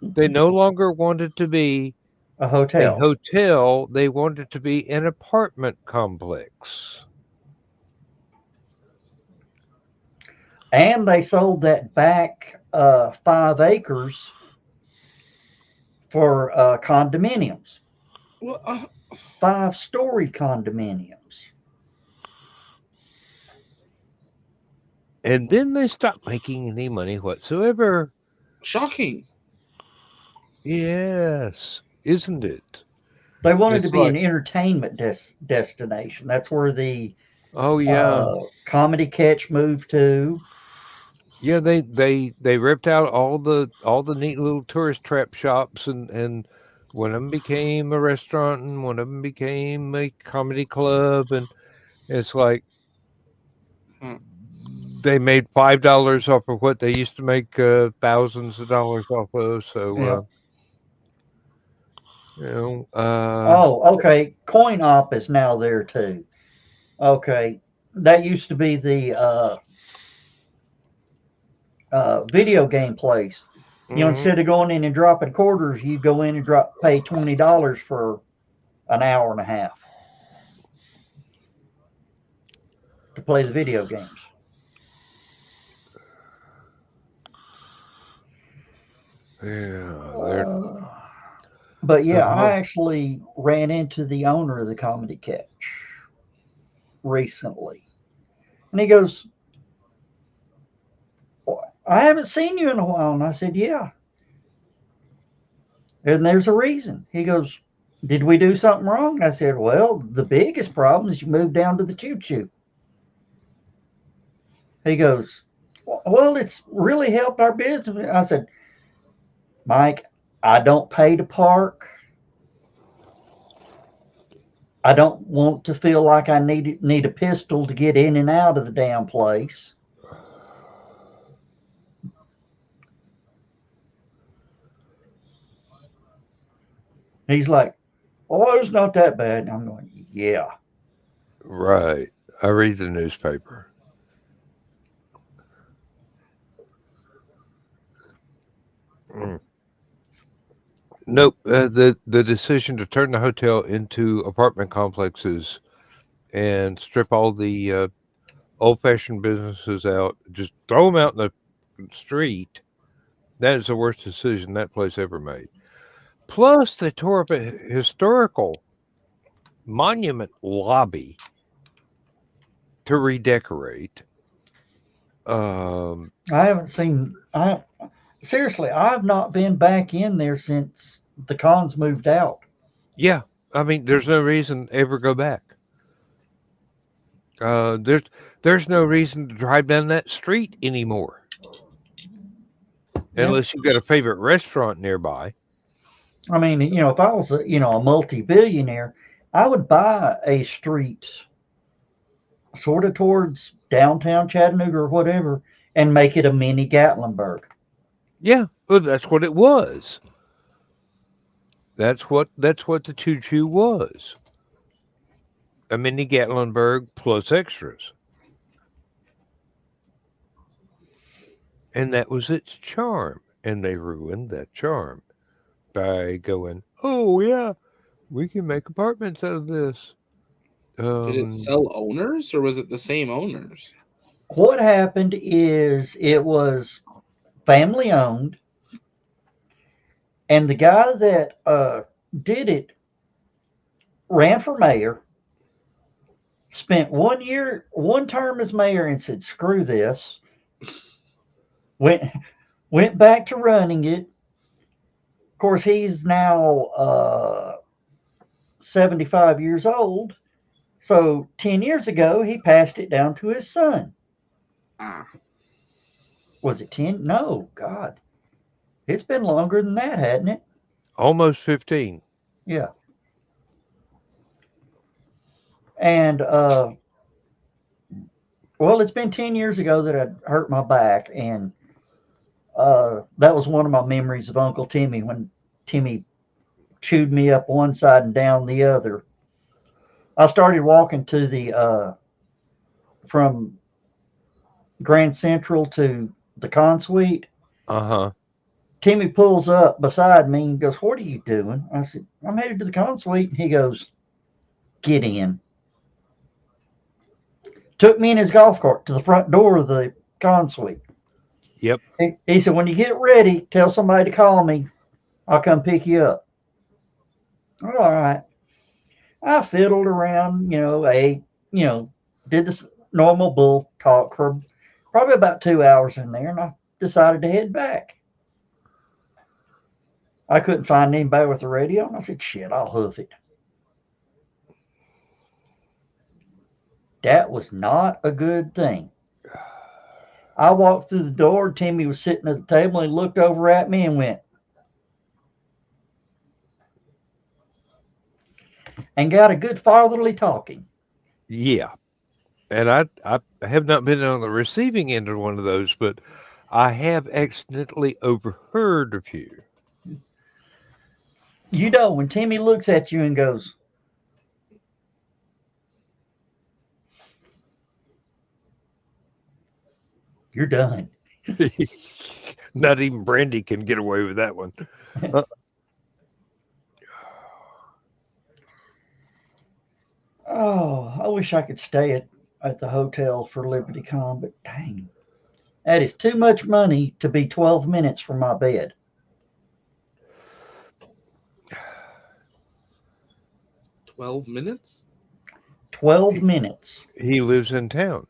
they no longer wanted to be
A
a
hotel.
hotel, they wanted to be an apartment complex.
And they sold that back 5 acres for condominiums.
Well,
5-story condominiums.
And then they stopped making any money whatsoever.
shocking.
Yes, isn't it?
They wanted
It's
to be an
like,
entertainment destination. That's where the
oh yeah,
comedy catch moved to.
yeah. They ripped out all the neat little tourist trap shops, and one of them became a restaurant, and one of them became a comedy club, and it's like,
Huh.
they made $5 off of what they used to make thousands of dollars off of. So
Yeah. Oh, okay. Coin Op is now there too. Okay, that used to be the video game place. You know,
mhm.
instead of going in and dropping quarters, you go in and pay $20 for an hour and a half to play the video games.
Yeah,
But yeah, I
uh-huh.
actually ran into the owner of the Comedy Catch recently, and he goes, "Well, I haven't seen you in a while," and I said, "Yeah." And there's a reason. He goes, "Did we do something wrong?" I said, "Well, the biggest problem is you moved down to the choo choo." He goes, "Well, it's really helped our business." I said, "Mike, I don't pay to park. I don't want to feel like I need a pistol to get in and out of the damn place." He's like, "Oh, it's not that bad." And I'm going, "Yeah."
Right. I read the newspaper. Mm. Nope. The decision to turn the hotel into apartment complexes and strip all the old-fashioned businesses out, just throw them out in the street. That is the worst decision that place ever made. Plus, they tore up a historical monument lobby to redecorate. Um,
I haven't seen. I seriously, I've not been back in there since the cons moved out.
yeah, I mean, there's no reason to ever go back. Uh, there's there's no reason to drive down that street anymore,
Yeah.
unless you've got a favorite restaurant nearby.
I mean, if I was a multi-billionaire, I would buy a street sort of towards downtown Chattanooga or whatever, and make it a mini Gatlinburg.
Yeah, well, that's what it was. That's what the choo choo was. A mini Gatlinburg plus extras, and that was its charm. And they ruined that charm by going, "Oh yeah, we can make apartments out of this."
Did it
Um,
sell owners or was it the same owners?
What happened is it was family owned, and the guy that did it ran for mayor, spent 1 year, one term as mayor, and said, "Screw this." Went went back to running it. Of course, he's now 75 years old. So 10 years ago, he passed it down to his son.
Ah,
Was it 10? No, God. It's been longer than that, hadn't it?
almost 15.
Yeah. And, well, it's been 10 years ago that I hurt my back. And that was one of my memories of Uncle Timmy when Timmy chewed me up one side and down the other. I started walking to from Grand Central to the con suite.
Uh huh.
Timmy pulls up beside me and goes, "What are you doing?" I said, "I'm headed to the con suite." And he goes, "Get in." Took me in his golf cart to the front door of the con suite.
Yep.
He said, "When you get ready, tell somebody to call me. I'll come pick you up." All right. I fiddled around, ate, did this normal bull talk for probably about 2 hours in there, and I decided to head back. I couldn't find anybody with a radio, and I said, "Shit, I'll hoof it." That was not a good thing. I walked through the door. Timmy was sitting at the table. And he looked over at me and went, and got a good fatherly talking.
Yeah. and I have not been on the receiving end of one of those, but I have accidentally overheard a few.
You know, when Timmy looks at you and goes, "You're done."
Not even Brandy can get away with that one.
Oh, I wish I could stay at the hotel for LibertyCon, but dang, that is too much money to be 12 minutes from my bed.
12 minutes?
12 minutes.
He lives in town.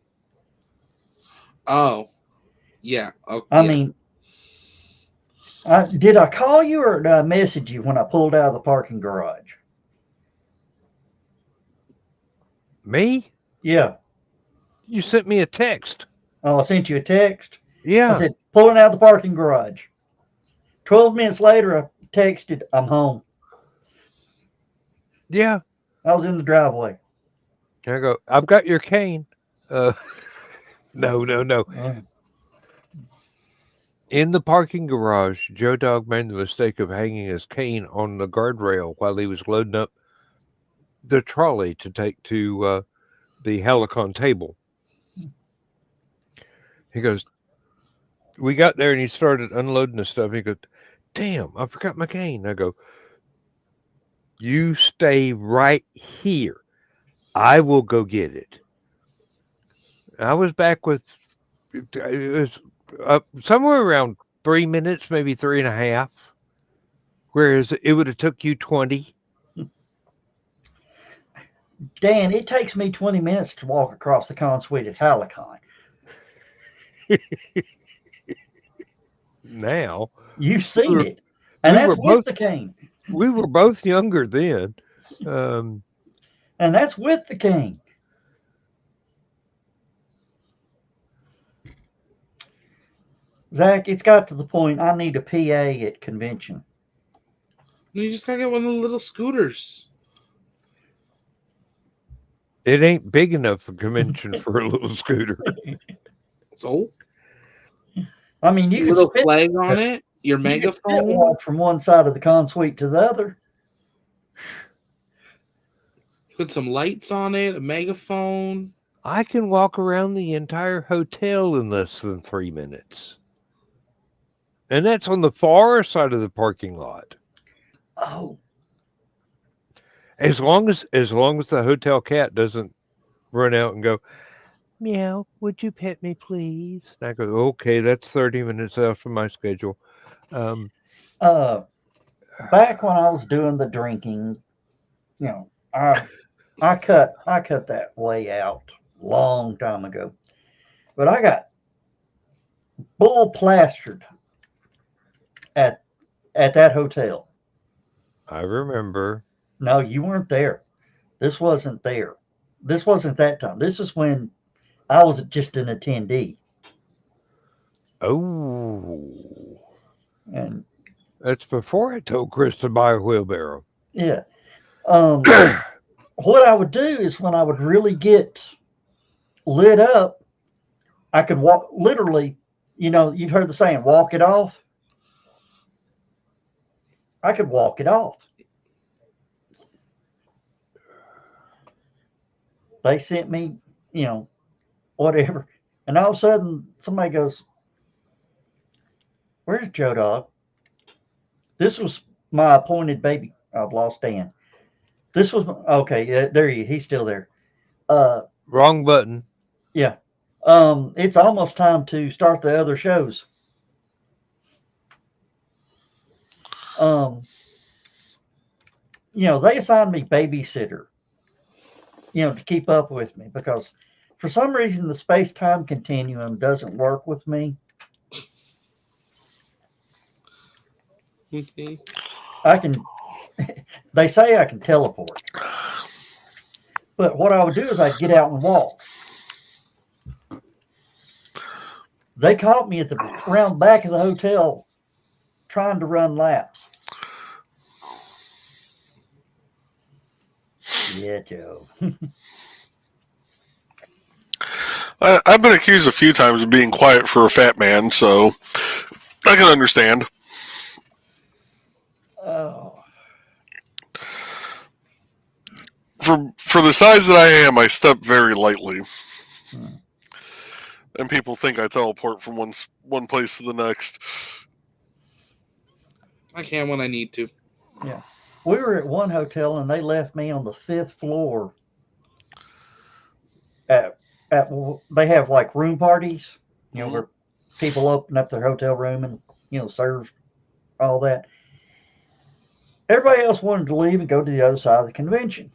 Oh, yeah. Oh,
I
yes.
mean, did I call you or did I message you when I pulled out of the parking garage?
Me?
Yeah.
You sent me a text.
Oh, I sent you a text.
Yeah.
I said, pulling out of the parking garage. 12 minutes later, I texted, I'm home.
Yeah.
I was in the driveway.
I go, I've got your cane. No.
Uh,
In the parking garage, Joe Dog made the mistake of hanging his cane on the guardrail while he was loading up the trolley to take to the HallowCon table. He goes, we got there and he started unloading the stuff. He goes, damn, I forgot my cane. I go, you stay right here. I will go get it. I was back with, it was somewhere around 3 minutes, maybe 3.5. Whereas it would have took you 20.
Dan, it takes me 20 minutes to walk across the con suite at HallowCon.
Now.
You've seen it. And that's with the cane.
We were both younger then.
And that's with the cane. Zach, it's got to the point I need a PA at convention.
You just gotta get one of the little scooters.
It ain't big enough for convention for a little scooter.
So?
I mean, you
Your
can
little
spit,
flag on it, your
you can spit
megaphone.
walk from one side of the con suite to the other.
Put some lights on it, a megaphone.
I can walk around the entire hotel in less than 3 minutes. And that's on the far side of the parking lot.
Oh,
As long as the hotel cat doesn't run out and go, meow, would you pet me, please? And I go, okay, that's 30 minutes after my schedule.
back when I was doing the drinking, you know, I cut that way out long time ago. But I got bull plastered at that hotel.
I remember.
No, you weren't there. This wasn't there. This wasn't that time. This is when I was just an attendee.
Oh.
And
That's before I told Chris to buy a wheelbarrow.
yeah. What I would do is when I would really get lit up, I could walk literally, you've heard the saying, walk it off. I could walk it off. They sent me, whatever. And all of a sudden somebody goes, where's Joe Dog? This was my appointed baby. I've lost Dan. This was okay. There he's still there.
Wrong button.
Yeah. It's almost time to start the other shows. They assigned me babysitter, to keep up with me because for some reason the space-time continuum doesn't work with me.
Okay.
They say I can teleport. But what I would do is I'd get out and walk. They caught me around back of the hotel trying to run laps. Yeah, Joe.
I've been accused a few times of being quiet for a fat man, so I can understand.
Oh,
For the size that I am, I step very lightly. And people think I teleport from one place to the next.
I can when I need to.
yeah. We were at one hotel and they left me on the 5th floor. They have like room parties, where people open up their hotel room and serve all that. Everybody else wanted to leave and go to the other side of the convention.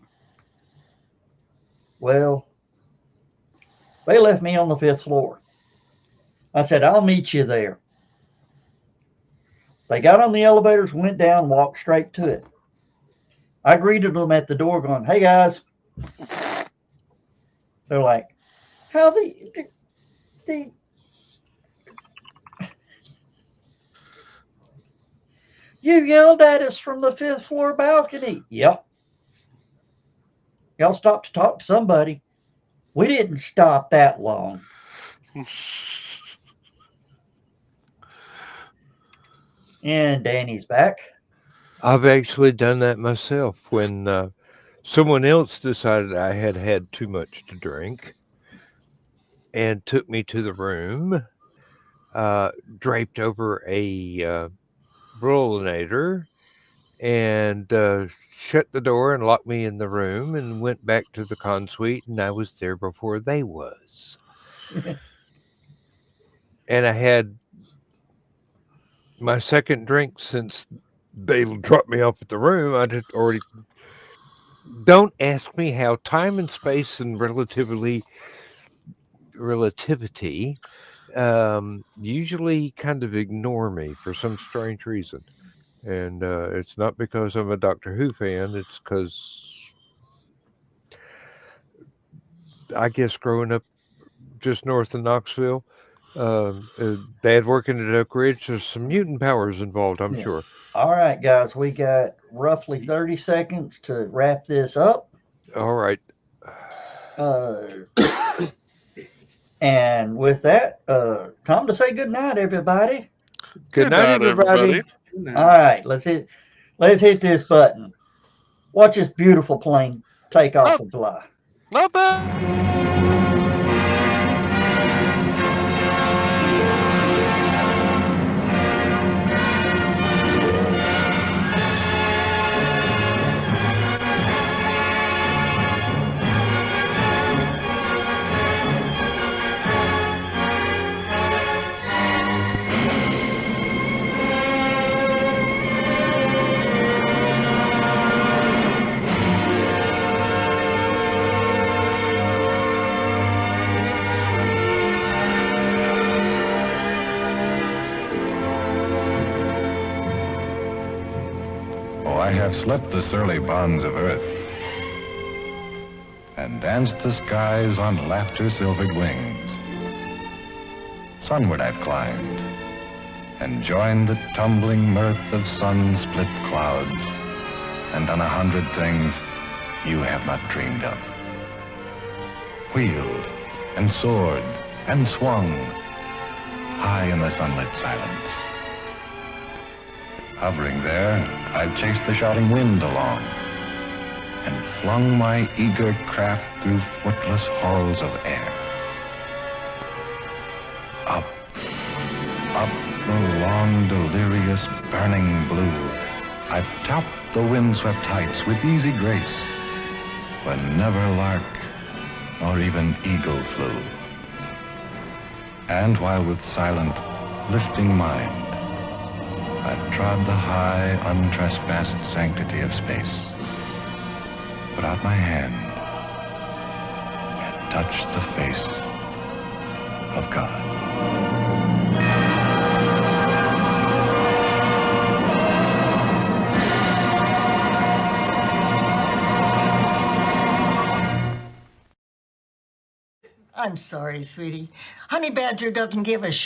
Well, they left me on the 5th floor. I said, I'll meet you there. They got on the elevators, went down, walked straight to it. I greeted them at the door going, hey guys. They're like, how the you yelled at us from the 5th floor balcony. Yep. Y'all stopped to talk to somebody. We didn't stop that long. And Danny's back.
I've actually done that myself when someone else decided I had had too much to drink and took me to the room, draped over a rollinator, and shut the door and locked me in the room and went back to the con suite, and I was there before they was. And I had my second drink since they dropped me off at the room. I just already... Don't ask me how time and space and relativity usually kind of ignore me for some strange reason. And it's not because I'm a Doctor Who fan. It's because I guess growing up just north of Knoxville, Dad working at Oak Ridge, there's some mutant powers involved, I'm sure.
All right, guys, we got roughly 30 seconds to wrap this up.
All right.
And with that, time to say good night, everybody.
Good night, everybody.
All right, let's hit this button. Watch this beautiful plane take off and fly.
Not that.
I have slipped the surly bonds of earth and danced the skies on laughter-silvered wings. Sunward I've climbed and joined the tumbling mirth of sun-split clouds and done 100 things you have not dreamed of. Wheeled and soared and swung high in the sunlit silence. Hovering there, I've chased the shouting wind along and flung my eager craft through footless halls of air. Up, up the long, delirious, burning blue, I've topped the windswept heights with easy grace, where never lark nor even eagle flew. And while with silent, lifting mind, I've trod the high, untrespassed sanctity of space, put out my hand, and touched the face of God.
I'm sorry, sweetie. Honey Badger doesn't give a shit.